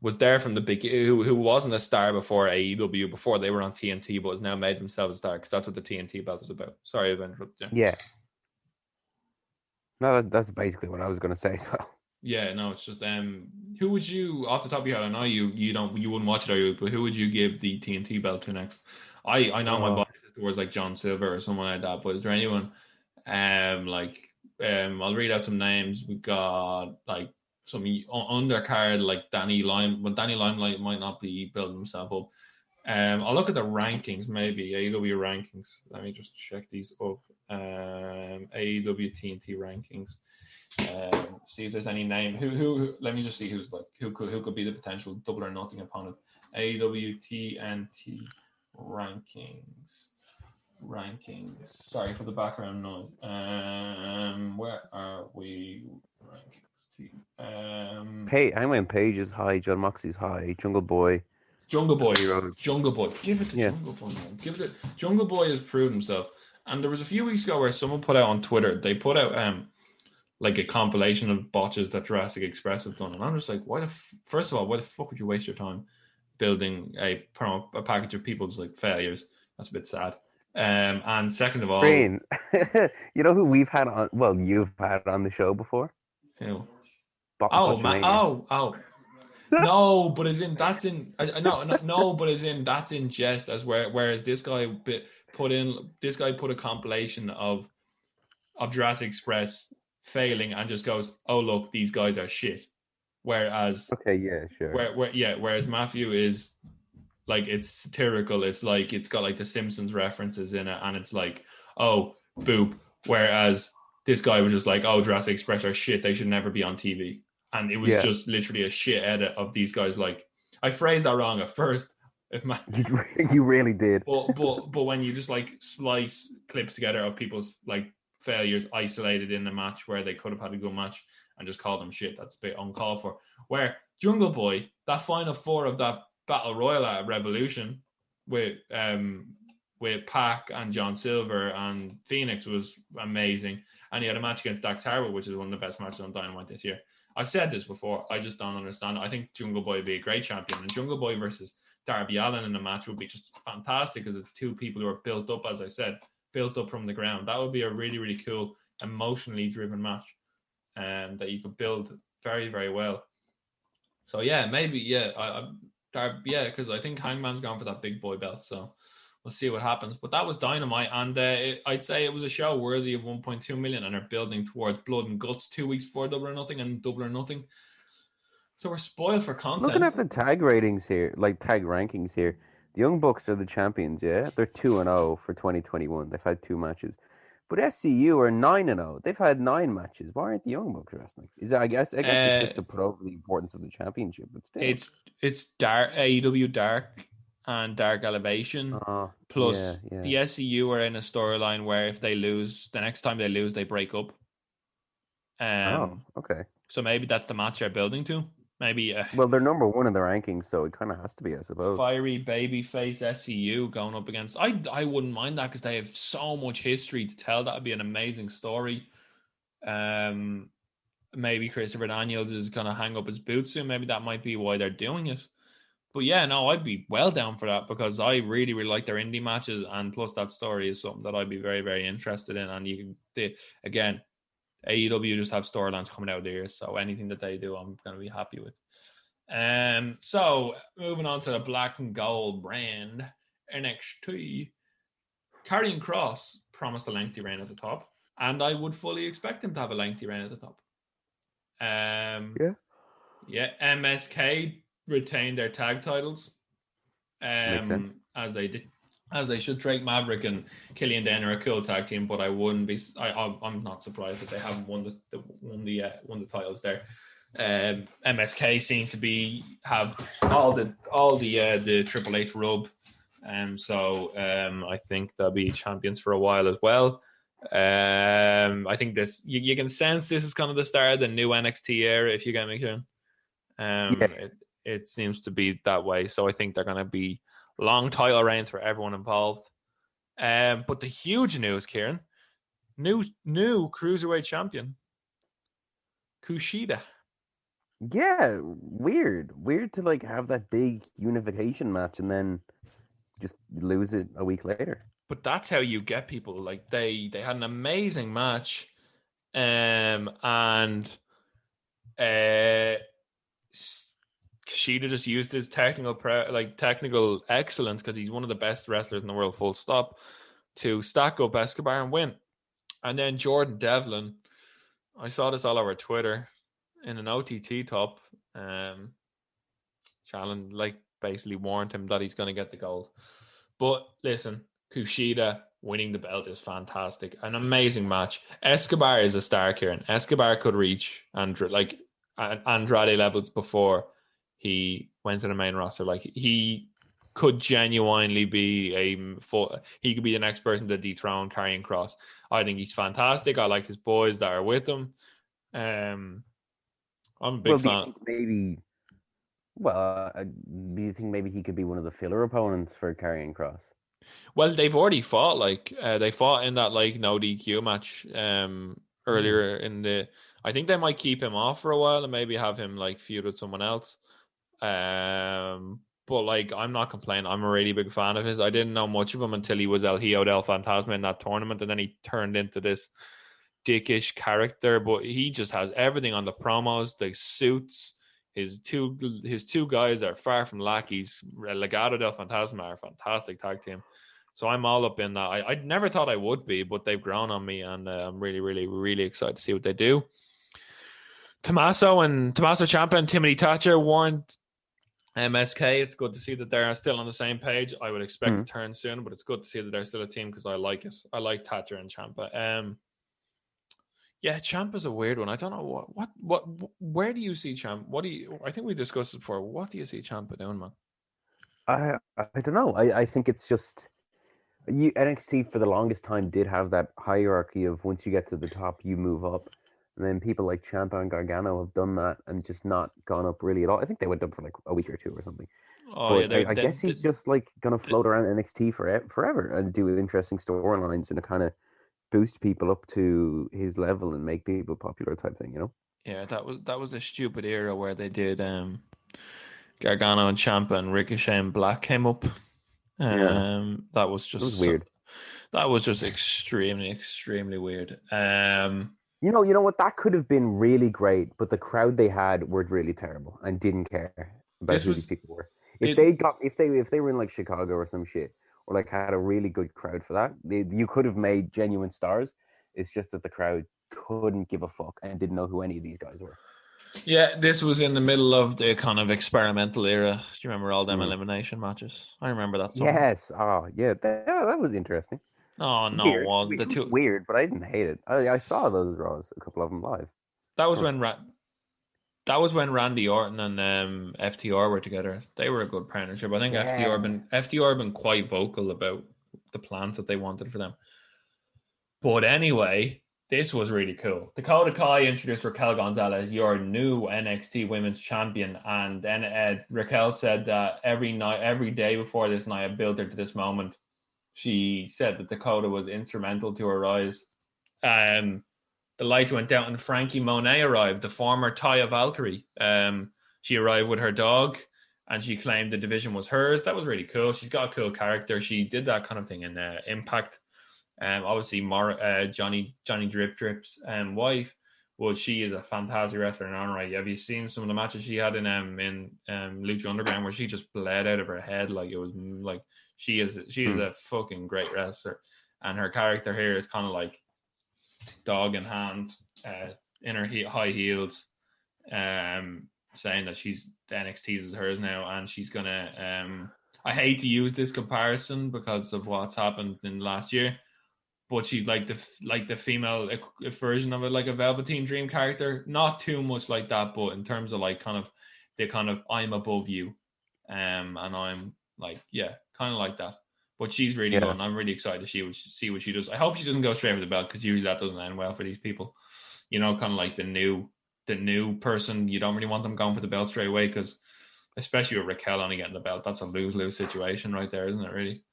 was there from the beginning, who wasn't a star before AEW, before they were on TNT, but has now made themselves a star, because that's what the TNT belt is about. Sorry, I've interrupted you. Yeah. No, that's basically what I was going to say as well. Yeah, no, it's just who would you, off the top of your head, I know you wouldn't watch it, but who would you give the TNT belt to next? I know my bias is towards like John Silver or someone like that, but is there anyone I'll read out some names. We got like some undercard like Danny Lime, but Danny Limelight might not be building himself up. I'll look at the rankings, maybe AEW rankings. Let me just check these up. AEW TNT rankings. See if there's any name. Who? Let me just see who's like who could be the potential double or nothing opponent. AEW TNT rankings. Sorry for the background noise. Where are we? Rankings. Hangman Page is high. John Moxley's high. Jungle Boy. Give it to Jungle Boy, man. Jungle Boy has proved himself. And there was a few weeks ago where someone put out on Twitter, they put out like a compilation of botches that Jurassic Express have done, and I'm just like, first of all, why the fuck would you waste your time building a package of people's like failures? That's a bit sad. And second of all, Green. You know who we've had on? Well, you've had on the show before. Who? No, but as in that's in no, but as in that's in jest. As whereas this guy put a compilation of Jurassic Express failing and just goes, oh look, these guys are shit. Whereas okay, yeah, sure. Whereas Matthew is Like it's satirical. It's like it's got like the Simpsons references in it, and it's like, oh, boop. Whereas this guy was just like, oh, Jurassic Express are shit. They should never be on TV. And it was Yeah. just literally a shit edit of these guys. Like, I phrased that wrong at first. You really did. But when you just like slice clips together of people's like failures isolated in the match where they could have had a good match and just call them shit, that's a bit uncalled for. Where Jungle Boy, that final four of that Battle Royal at Revolution with Pac and John Silver and Phoenix was amazing. And he had a match against Dax Harwood, which is one of the best matches on Dynamite this year. I've said this before. I just don't understand. I think Jungle Boy would be a great champion. And Jungle Boy versus Darby Allin in a match would be just fantastic because it's two people who are built up, as I said, built up from the ground. That would be a really, really cool, emotionally driven match that you could build very, very well. So, yeah, maybe, because I think Hangman's gone for that big boy belt. So we'll see what happens. But that was Dynamite. And I'd say it was a show worthy of 1.2 million and are building towards Blood and Guts 2 weeks before Double or Nothing and Double or Nothing. So we're spoiled for content. Looking at the tag ratings here, like tag rankings here, the Young Bucks are the champions, yeah? They're 2-0 for 2021. They've had 2 matches. But SCU are 9-0. They've had 9 matches. Why aren't the Young Bucks wrestling? I guess it's just to put over the importance of the championship, but still. It's Dark AEW Dark and Dark Elevation. Plus the SCU are in a storyline where if they lose, the next time they lose, they break up. Okay. So maybe that's the match they're building to. Maybe. Well, they're number 1 in the rankings, so it kind of has to be, I suppose. Fiery babyface SCU going up against. I wouldn't mind that because they have so much history to tell. That would be an amazing story. Maybe Christopher Daniels is going to hang up his boots soon. Maybe that might be why they're doing it. But yeah, no, I'd be well down for that because I really, really like their indie matches, and plus that story is something that I'd be very, very interested in. And you can, again, AEW just have storylines coming out of the ears, so anything that they do, I'm going to be happy with. So moving on to the black and gold brand, NXT. Karrion Kross promised a lengthy reign at the top, and I would fully expect him to have a lengthy reign at the top. MSK retained their tag titles, Makes sense. as they did. As they should. Drake Maverick and Killian Dane are a cool tag team, but I wouldn't be. I'm not surprised that they haven't won the titles there. MSK seem to have all the Triple H rub, so I think they'll be champions for a while as well. I think this you can sense this is kind of the start of the new NXT era, if you get me, Kieran. It seems to be that way, so I think they're going to be long title reigns for everyone involved. But the huge news, Kieran, new cruiserweight champion, Kushida. Yeah, weird to like have that big unification match and then just lose it a week later. But that's how you get people. Like they had an amazing match, and Kushida just used his technical excellence, because he's one of the best wrestlers in the world, full stop, to stack up Escobar and win. And then Jordan Devlin, I saw this all over Twitter, in an OTT top, challenge, basically warned him that he's going to get the gold. But listen, Kushida winning the belt is fantastic. An amazing match. Escobar is a star, Kieran. Escobar could reach Andrade levels before he went to the main roster. He could genuinely be he could be the next person to dethrone Karrion Kross. I think he's fantastic. I like his boys that are with him. I'm a big fan. Do you think maybe he could be one of the filler opponents for Karrion Kross? Well, they've already fought. They fought in that no DQ match earlier in the. I think they might keep him off for a while and maybe have him feud with someone else. But I'm not complaining. I'm a really big fan of his. I didn't know much of him until he was El Hijo del Fantasma in that tournament, and then he turned into this dickish character. But he just has everything on the promos, the suits. His two guys are far from lackeys. Legado del Fantasma are a fantastic tag team. So I'm all up in that. I never thought I would be, but they've grown on me, and I'm really, really, really excited to see what they do. Tommaso Ciampa and Timothy Thatcher warned MSK, it's good to see that they're still on the same page. I would expect a turn soon, but it's good to see that they're still a team because I like it. I like Thatcher and Ciampa. Yeah, Ciampa's a weird one. I don't know what. Where do you see Ciampa? I think we discussed it before. What do you see Ciampa doing, man? I don't know. I think it's just NXT for the longest time did have that hierarchy of once you get to the top, you move up. And then people like Ciampa and Gargano have done that and just not gone up really at all. I think they went up for like a week or two or something. Oh, but I guess he's just like going to float around NXT forever and do interesting storylines and kind of boost people up to his level and make people popular type thing, you know? Yeah, that was a stupid era where they did Gargano and Ciampa and Ricochet and Black came up. That was just weird. That was just extremely weird. You know what? That could have been really great, but the crowd they had were really terrible and didn't care about who these people were. If they were in like Chicago or some shit, or like had a really good crowd for that, you could have made genuine stars. It's just that the crowd couldn't give a fuck and didn't know who any of these guys were. Yeah, this was in the middle of the kind of experimental era. Do you remember all them elimination matches? I remember that. Yes. Oh, yeah. That was interesting. Oh no, weird. well, the two weird, but I didn't hate it. I saw those Raws, a couple of them live. That was when Randy Orton and FTR were together. They were a good partnership. I think FTR been quite vocal about the plans that they wanted for them. But anyway, this was really cool. Dakota Kai introduced Raquel Gonzalez, your new NXT Women's Champion, and then Raquel said that every day before this night, I built her to this moment. She said that Dakota was instrumental to her rise. The lights went out and Frankie Monet arrived, the former Taya Valkyrie. She arrived with her dog and she claimed the division was hers. That was really cool. She's got a cool character. She did that kind of thing in Impact. Obviously, Johnny Drip's wife, well, she is a fantastic wrestler in her own right. Have you seen some of the matches she had in Lucha Underground where she just bled out of her head? Like it was like she is a fucking great wrestler, and her character here is kind of like dog in hand, in her high heels, saying that she's NXT's is hers now, and she's gonna. I hate to use this comparison because of what's happened in the last year, but she's like the female version of it, like a Velveteen Dream character. Not too much like that, but in terms of like kind of I'm above you, and I'm like kind of like that. But she's really good, and I'm really excited to see what she does. I hope she doesn't go straight for the belt because usually that doesn't end well for these people. You know, kind of like the new person. You don't really want them going for the belt straight away because, especially with Raquel only getting the belt, that's a lose-lose situation right there, isn't it? Really.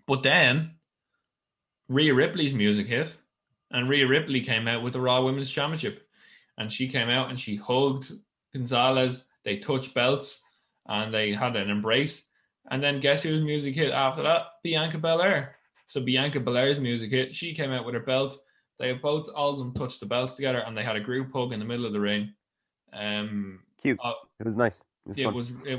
But then Rhea Ripley's music hit, and Rhea Ripley came out with the Raw Women's Championship, and she came out and she hugged Gonzalez. They touched belts, and they had an embrace. And then guess whose music hit after that? Bianca Belair. So Bianca Belair's music hit. She came out with her belt. They both, all of them touched the belts together, and they had a group hug in the middle of the ring. Cute. It was nice. It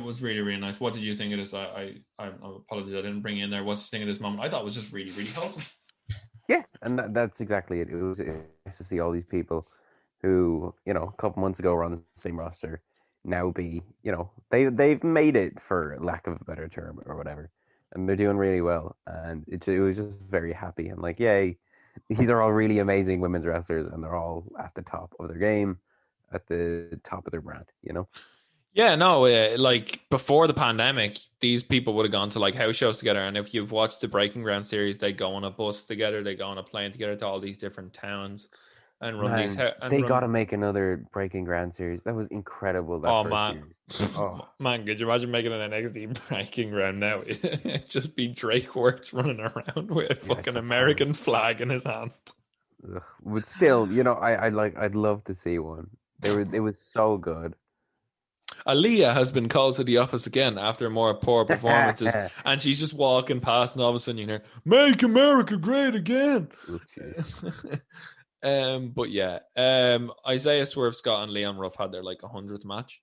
was really, really nice. What did you think of this? I apologize, I didn't bring you in there. What did you think of this moment? I thought it was just really, really wholesome. Yeah, and that's exactly it. It was nice to see all these people who, you know, a couple months ago were on the same roster, now be, you know, they've made it, for lack of a better term or whatever, and they're doing really well. And it was just very happy. I'm like, yay, these are all really amazing women's wrestlers, and they're all at the top of their game, at the top of their brand, you know. Yeah, no, like before the pandemic, these people would have gone to like house shows together. And if you've watched the Breaking Ground series, they go on a bus together, they go on a plane together to all these different towns and run these. They got to make another Breaking Ground series. That was incredible. Series. Man, could you imagine making an NXT Breaking Ground now? It'd just be Drake Works running around with a fucking American flag in his hand. Ugh. But still, you know, I'd love to see one. It was so good. Aaliyah has been called to the office again after more poor performances, and she's just walking past, and all of a sudden you hear, "Make America Great Again." But yeah, Isaiah Swerve Scott and Leon Ruff had their like 100th match.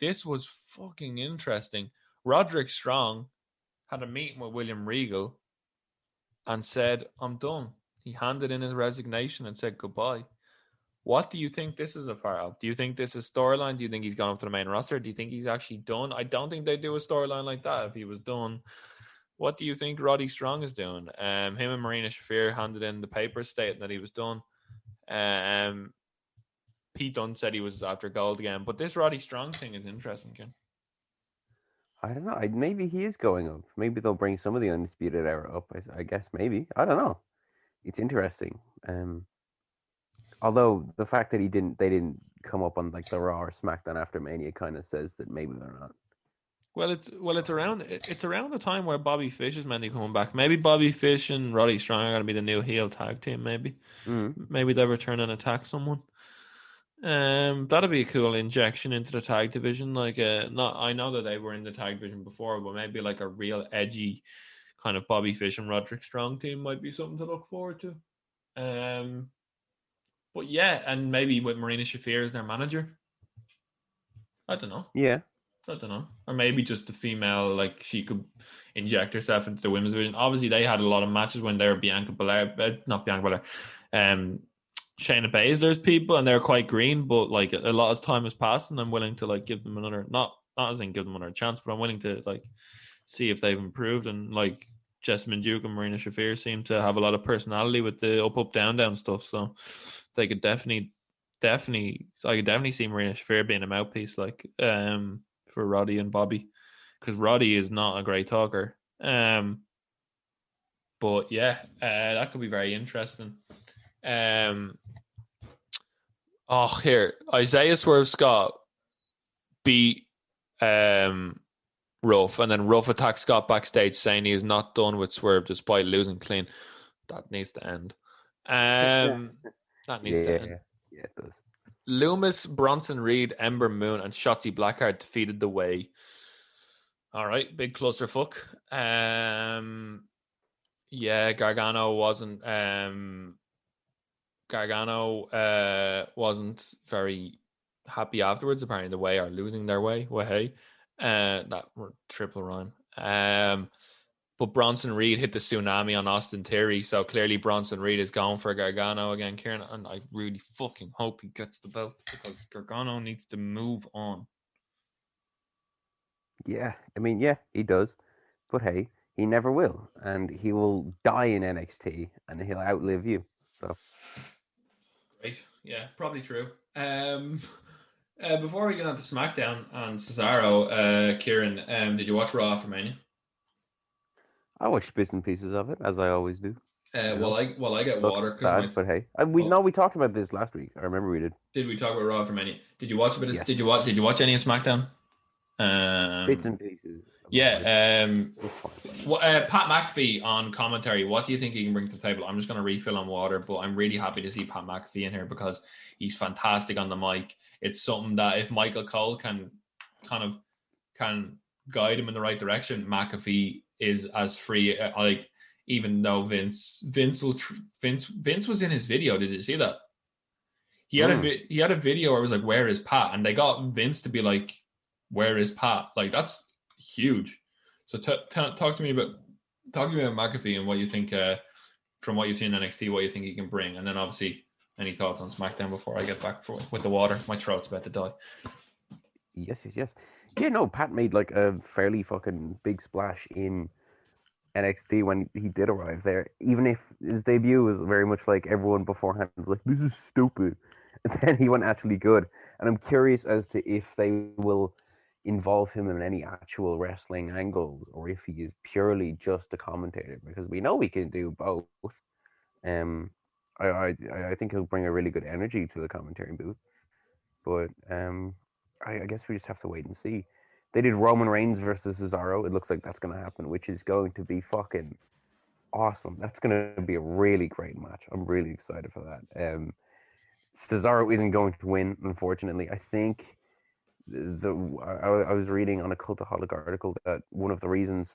This was fucking interesting. Roderick Strong had a meeting with William Regal and said, "I'm done." He handed in his resignation and said goodbye. What do you think this is a part of? Do you think this is storyline? Do you think he's gone up to the main roster? Do you think he's actually done? I don't think they do a storyline like that if he was done. What do you think Roddy Strong is doing? Him and Marina Shafir handed in the papers stating that he was done. Pete Dunne said he was after gold again. But this Roddy Strong thing is interesting, Ken. I don't know. Maybe he is going up. Maybe they'll bring some of the Undisputed Era up. I guess maybe. I don't know. It's interesting. Although the fact that they didn't come up on like the Raw or SmackDown after Mania kind of says that maybe they're not. Well, it's around the time where Bobby Fish is meant to be coming back. Maybe Bobby Fish and Roddy Strong are going to be the new heel tag team. Maybe they return and attack someone. That'd be a cool injection into the tag division. Like, I know that they were in the tag division before, but maybe like a real edgy kind of Bobby Fish and Roderick Strong team might be something to look forward to. But yeah, and maybe with Marina Shafir as their manager. I don't know. Yeah. I don't know. Or maybe just the female, like she could inject herself into the women's division. Obviously, they had a lot of matches when they were not Bianca Belair, Shayna Baszler's people, and they're quite green, but like a lot of time has passed, and I'm willing to like give them another, not as in give them another chance, but I'm willing to like see if they've improved. And like Jessamine Duke and Marina Shafir seem to have a lot of personality with the up, down stuff, so they could definitely. So I could definitely see Marina Shafir being a mouthpiece, like for Roddy and Bobby, because Roddy is not a great talker. But yeah, that could be very interesting. Here Isaiah Swerve Scott beat Ruff, and then Ruff attacked Scott backstage, saying he is not done with Swerve despite losing clean. That needs to end. That needs to end. Yeah, it does. Loomis, Bronson Reed, Ember Moon, and Shotzi Blackheart defeated The Way. All right, big clusterfuck. Yeah, Gargano wasn't very happy afterwards. Apparently, The Way are losing their way. Well, hey, that were triple rhyme. But Bronson Reed hit the tsunami on Austin Theory, so clearly Bronson Reed is going for Gargano again, Kieran, and I really fucking hope he gets the belt because Gargano needs to move on. Yeah, I mean, yeah, he does. But hey, he never will. And he will die in NXT, and he'll outlive you. So. Great. Yeah, probably true. Before we get on to SmackDown and Cesaro, Kieran, did you watch Raw after Mania? I watched bits and pieces of it, as I always do. Well, I get water. Bad, but hey, we talked about this last week. I remember we did. Did we talk about Raw after Mania? Did you watch a bit? Yes. Did you watch any of SmackDown? Bits and pieces. Yeah. Pat McAfee on commentary. What do you think he can bring to the table? I'm just going to refill on water, but I'm really happy to see Pat McAfee in here because he's fantastic on the mic. It's something that if Michael Cole can guide him in the right direction, McAfee is as free. Like even though Vince was in his video. Did you see that? He had a video where it was like, "Where is Pat?" And they got Vince to be like, "Where is Pat?" Like that's huge. So talk to me about McAfee and what you think from what you've seen in NXT, what you think he can bring, and then obviously any thoughts on SmackDown before I get back with the water. My throat's about to die. Yes. Yeah, no, Pat made like a fairly fucking big splash in NXT when he did arrive there. Even if his debut was very much like everyone beforehand was like, "This is stupid," and then he went actually good. And I'm curious as to if they will involve him in any actual wrestling angles or if he is purely just a commentator, because we know he can do both. I think he'll bring a really good energy to the commentary booth, but I guess we just have to wait and see. They did Roman Reigns versus Cesaro. It looks like that's going to happen, which is going to be fucking awesome. That's going to be a really great match. I'm really excited for that. Cesaro isn't going to win, unfortunately. I think I was reading on a Cultaholic article that one of the reasons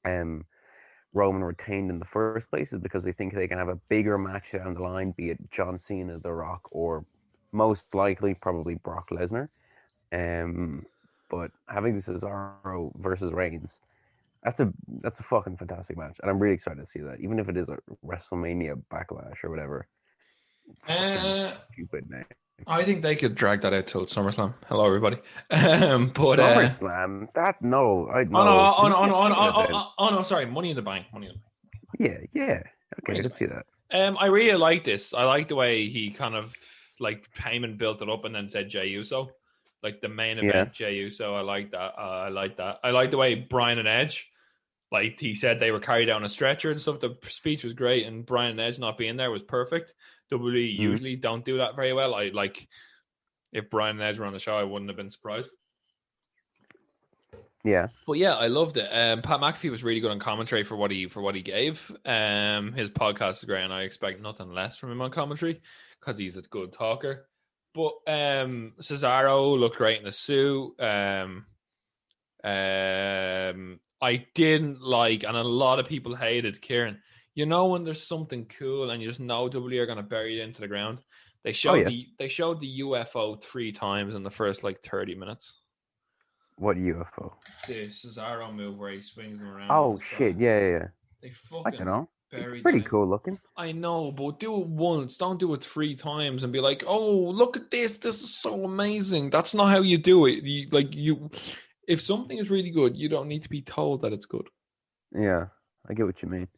Roman retained in the first place is because they think they can have a bigger match down the line, be it John Cena, The Rock, or most likely probably Brock Lesnar. But having Cesaro versus Reigns, that's a fucking fantastic match, and I'm really excited to see that. Even if it is a WrestleMania Backlash or whatever, Uh, Stupid name. I think they could drag that out till SummerSlam. Hello, everybody. But SummerSlam? That no, I oh no, no. oh no, oh no, oh no, oh no, sorry, Money in the Bank, Money in the Bank. Yeah. Okay, Money in the let's see that. I really like this. I like the way he kind of like Heyman built it up and then said Jey Uso, like the main Yeah. event Jey Uso. I like that. I like that. I like the way Brian and Edge, like he said they were carried down a stretcher and stuff. The speech was great, and Brian and Edge not being there was perfect. WWE usually don't do that very well. I like if Brian and Edge were on the show, I wouldn't have been surprised. Yeah. But yeah, I loved it. Pat McAfee was really good on commentary for what he gave. His podcast is great, and I expect nothing less from him on commentary because he's a good talker. But Cesaro looked great in the suit. I didn't like, and a lot of people hated Kieran. You know when there's something cool and you just know WWE are going to bury it into the ground. They showed they showed the UFO 3 times in the first like 30 minutes. What UFO? The Cesaro move where he swings them around. Oh shit! Yeah. They I fucking don't know. buried It's pretty them. cool looking. I know, but do it once. Don't do it 3 times and be like, "Oh, look at this! This is so amazing." That's not how you do it. If something is really good, you don't need to be told that it's good. Yeah, I get what you mean.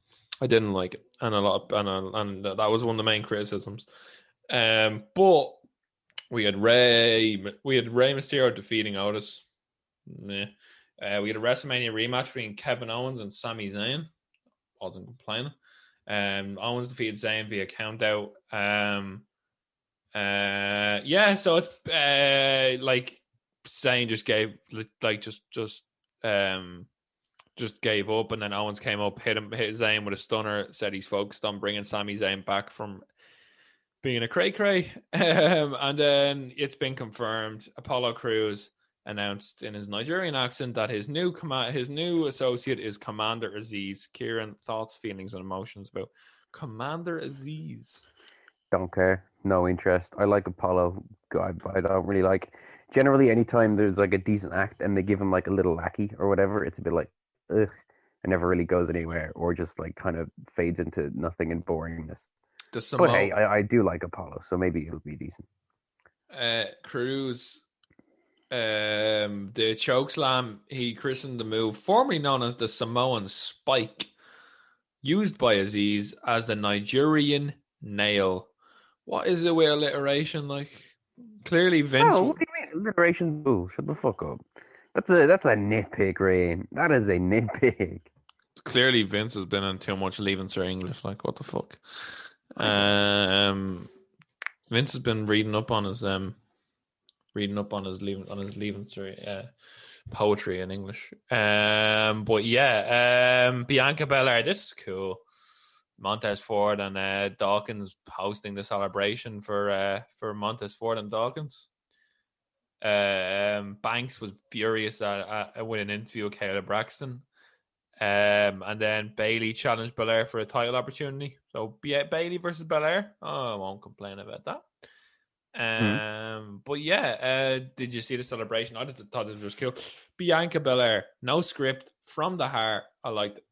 I didn't like it, and and that was one of the main criticisms. But we had Ray Mysterio defeating Otis. Nah. We had a WrestleMania rematch between Kevin Owens and Sami Zayn. Wasn't complaining. Owens defeated Zayn via countout. So it's like Zayn just gave just gave up, and then Owens came up, hit Zayn with a stunner, said he's focused on bringing Sami Zayn back from being a cray-cray. And then it's been confirmed. Apollo Crews announced in his Nigerian accent that his new associate is Commander Aziz. Kieran, thoughts, feelings, and emotions about Commander Aziz? Don't care. No interest. I like Apollo. God, I don't really like. Generally, anytime there's like a decent act and they give him like a little lackey or whatever, it's a bit like, ugh. It never really goes anywhere, or just like kind of fades into nothing and boringness. But hey, I do like Apollo, so maybe it'll be decent. Cruz, the chokeslam, he christened the move, formerly known as the Samoan Spike, used by Aziz as the Nigerian Nail. What is it with alliteration? Like, clearly Vince. Oh, what do you mean alliteration? Boo! Shut the fuck up. That's a nitpick, Rain. That is a nitpick. Clearly Vince has been on too much Leaving Cert English. Like, what the fuck? Vince has been reading up on his Leaving Cert poetry in English. But yeah, Bianca Belair, this is cool. Montez Ford and Dawkins hosting the celebration for Montez Ford and Dawkins. Banks was furious with an interview with Kayla Braxton. And then Bailey challenged Belair for a title opportunity. So Bailey versus Belair. Oh, I won't complain about that. But yeah, did you see the celebration? I thought it was cool. Bianca Belair, no script, from the heart. I liked it.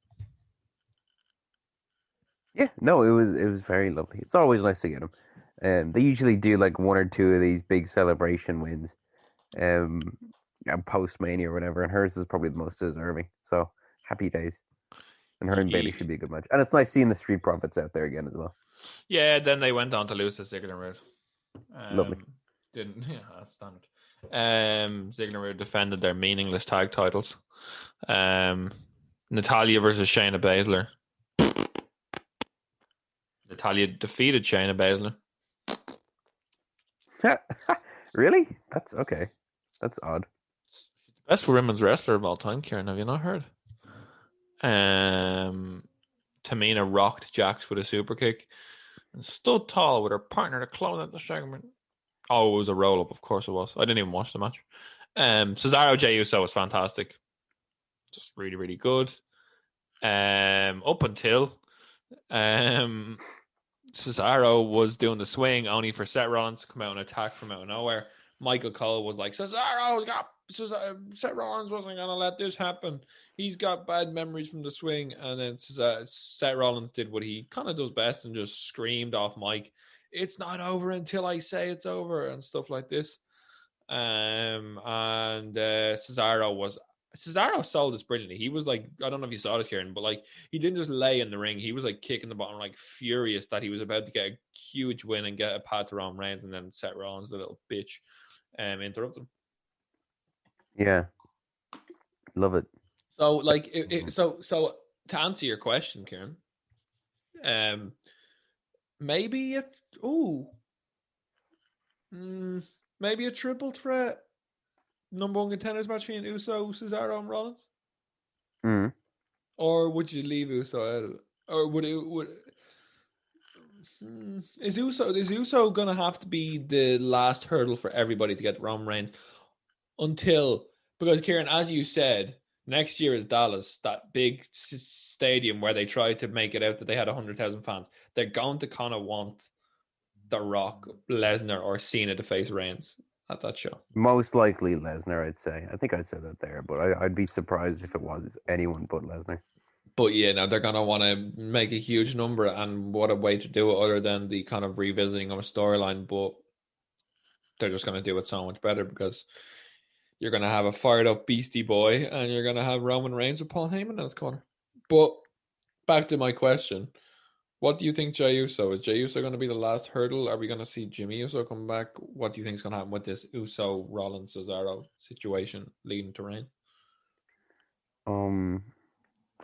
Yeah, no, it was very lovely. It's always nice to get them. They usually do like 1 or 2 of these big celebration wins, post Mania or whatever, and hers is probably the most deserving. So happy days, and her and Bailey should be a good match. And it's nice seeing the Street Profits out there again as well. Yeah, then they went on to lose to Ziggler and Roode. Lovely. That's standard. Ziggler and Roode defended their meaningless tag titles. Natalya versus Shayna Baszler. Natalya defeated Shayna Baszler. Really? That's okay. That's odd. Best women's wrestler of all time, Kieran. Have you not heard? Tamina rocked Jax with a super kick and stood tall with her partner to close out the segment. Oh, it was a roll-up. Of course it was. I didn't even watch the match. Cesaro Jey Uso was fantastic. Just really, really good. Up until Cesaro was doing the swing only for Seth Rollins to come out and attack from out of nowhere. Michael Cole was like, Seth Rollins wasn't going to let this happen. He's got bad memories from the swing. And then Seth Rollins did what he kind of does best and just screamed off Mike. it's not over until I say it's over and stuff like this. And Cesaro sold this brilliantly. He was like, I don't know if you saw this, Kieran, but like he didn't just lay in the ring. He was like kicking the bottom, like furious that he was about to get a huge win and get a pad to Roman Reigns, and then Seth Rollins, the little bitch, interrupt him. Yeah, love it. So like, so to answer your question, Kieran, maybe maybe a triple threat number one contenders match between Uso, Cesaro, and Rollins? Mm. Or would you leave Uso out of it? Or is Uso gonna have to be the last hurdle for everybody to get Roman Reigns because Kieran, as you said, next year is Dallas, that big stadium where they tried to make it out that they had 100,000 fans. They're going to kind of want The Rock, Lesnar, or Cena to face Reigns at that show. Most likely Lesnar, I'd say. I think I said that there, but I'd be surprised if it was anyone but Lesnar. But yeah, now they're going to want to make a huge number, and what a way to do it other than the kind of revisiting of a storyline. But they're just going to do it so much better because you're going to have a fired up Beastie Boy and you're going to have Roman Reigns with Paul Heyman in his corner. But back to my question. What do you think Jey Uso? Is Jey Uso going to be the last hurdle? Are we going to see Jimmy Uso come back? What do you think is going to happen with this Uso, Rollins, Cesaro situation leading to Reigns? I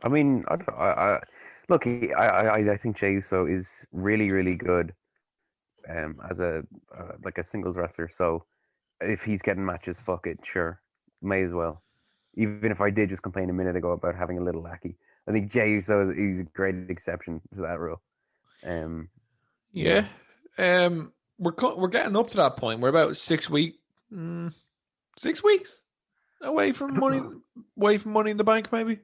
mean, I think Jey Uso is really, really good, as a like a singles wrestler. So if he's getting matches, fuck it, sure, may as well. Even if I did just complain a minute ago about having a little lackey, I think Jey Uso is a great exception to that rule. Yeah. We're getting up to that point. We're about 6 weeks away from money in the bank, maybe.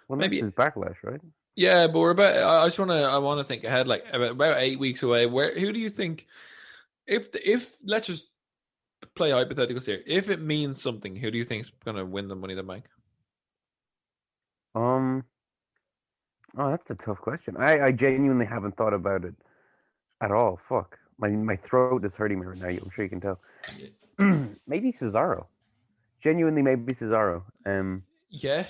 Well, maybe next is Backlash, right? Yeah, but we're about. I want to think ahead, like about 8 weeks away. Who do you think? If let's just play hypotheticals here. If it means something, who do you think is going to win the Money in the Bank? Oh, that's a tough question. I genuinely haven't thought about it at all. Fuck, my throat is hurting me right now. I'm sure you can tell. Maybe Cesaro. Genuinely, maybe Cesaro. Yeah.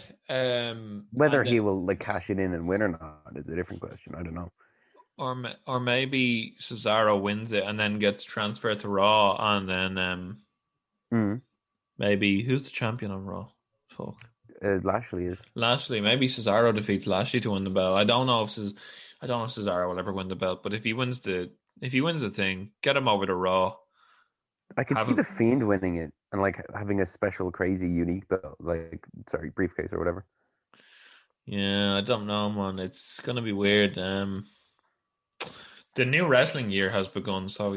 Whether he will like cash it in and win or not is a different question. I don't know. Or maybe Cesaro wins it and then gets transferred to Raw, and then maybe who's the champion on Raw? Fuck. Lashley is. Lashley. Maybe Cesaro defeats Lashley to win the belt. I don't know if Cesaro will ever win the belt, but if he wins the thing, get him over to Raw. I could see the Fiend winning it and like having a special, crazy, unique belt, briefcase or whatever. Yeah, I don't know, man. It's gonna be weird. The new wrestling year has begun, so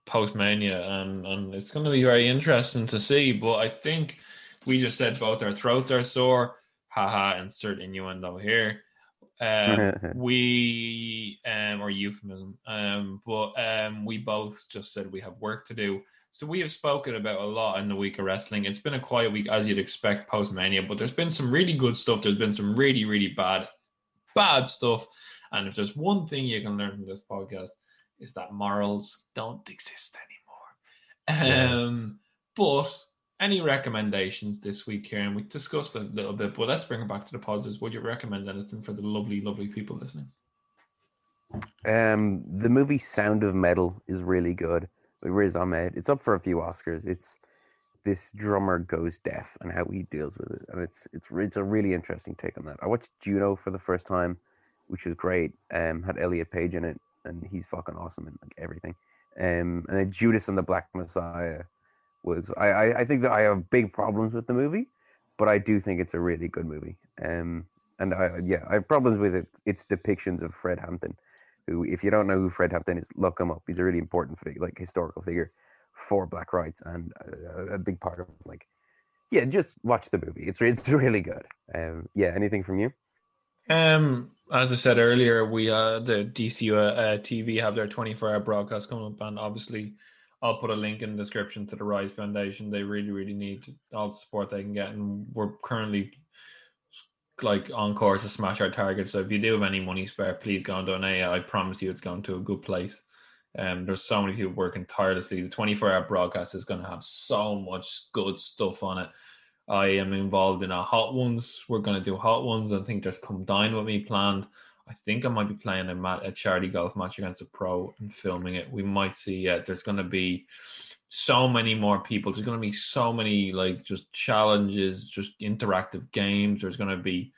post Mania, and it's gonna be very interesting to see. But I think we just said both our throats are sore. Haha, insert innuendo here. We or euphemism. But we both just said we have work to do. So we have spoken about a lot in the week of wrestling. It's been a quiet week, as you'd expect post Mania, but there's been some really good stuff. There's been some really, really bad stuff. And if there's one thing you can learn from this podcast, is that morals don't exist anymore. But any recommendations this week, Kieran? We discussed a little bit, but let's bring it back to the positives. Would you recommend anything for the lovely, lovely people listening? The movie Sound of Metal is really good. Riz Ahmed. It's up for a few Oscars. It's this drummer goes deaf and how he deals with it, and it's a really interesting take on that. I watched Juno for the first time, which was great. Had Elliot Page in it, and he's fucking awesome in like everything. And then Judas and the Black Messiah was. I think that I have big problems with the movie, but I do think it's a really good movie. And I have problems with it. Its depictions of Fred Hampton, who, if you don't know who Fred Hampton is, look him up. He's a really important figure, like historical figure for Black rights, and a big part of just watch the movie. It's really good. Anything from you? As I said earlier, we the DCU TV have their 24-hour broadcast coming up, and obviously I'll put a link in the description to the Rise Foundation. They really, really need all the support they can get, and we're currently on course to smash our target. So if you do have any money spare, please go and donate. I promise you it's going to a good place. There's so many people working tirelessly. The 24-hour broadcast is going to have so much good stuff on it. I am involved in a Hot Ones. We're going to do Hot Ones. I think there's Come Dine With Me planned. I think I might be playing a charity golf match against a pro and filming it. We might see. There's going to be so many more people. There's going to be so many like just challenges, just interactive games. There's going to be.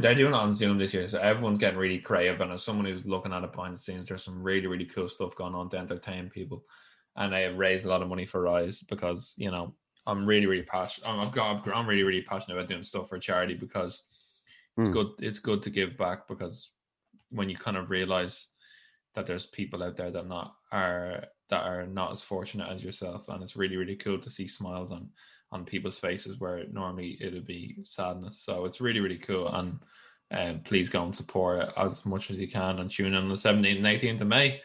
They're doing it on Zoom this year, so everyone's getting really creative. And as someone who's looking at it behind the scenes, there's some really, really cool stuff going on to entertain people. And I have raised a lot of money for Rise because, you know, I'm really, really passionate. I'm really, really passionate about doing stuff for charity because it's good. It's good to give back because when you kind of realize that there's people out there that are not as fortunate as yourself, and it's really, really cool to see smiles on people's faces where normally it'll be sadness. So it's really, really cool. And please go and support it as much as you can and tune in on the 17th and 18th of May.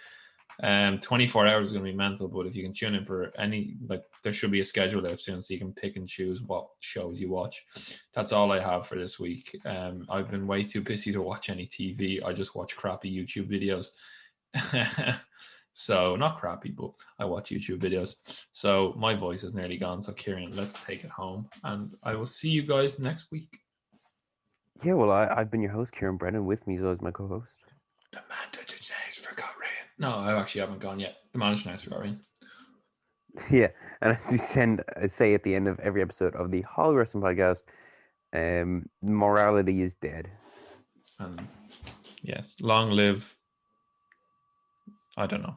24 hours is going to be mental, but if you can tune in for any, like, there should be a schedule out soon so you can pick and choose what shows you watch. That's all I have for this week. I've been way too busy to watch any TV. I just watch crappy YouTube videos. So not crappy, but I watch YouTube videos. So my voice is nearly gone. So Kieran, let's take it home, and I will see you guys next week. Yeah, well, I've been your host, Kieran Brennan. With me is my co-host. The man that today's forgot Ryan. No, I actually haven't gone yet. The man today's forgot Ryan. Yeah, and as we say at the end of every episode of the Holly Wrestling Podcast, morality is dead. Yes, long live. I don't know.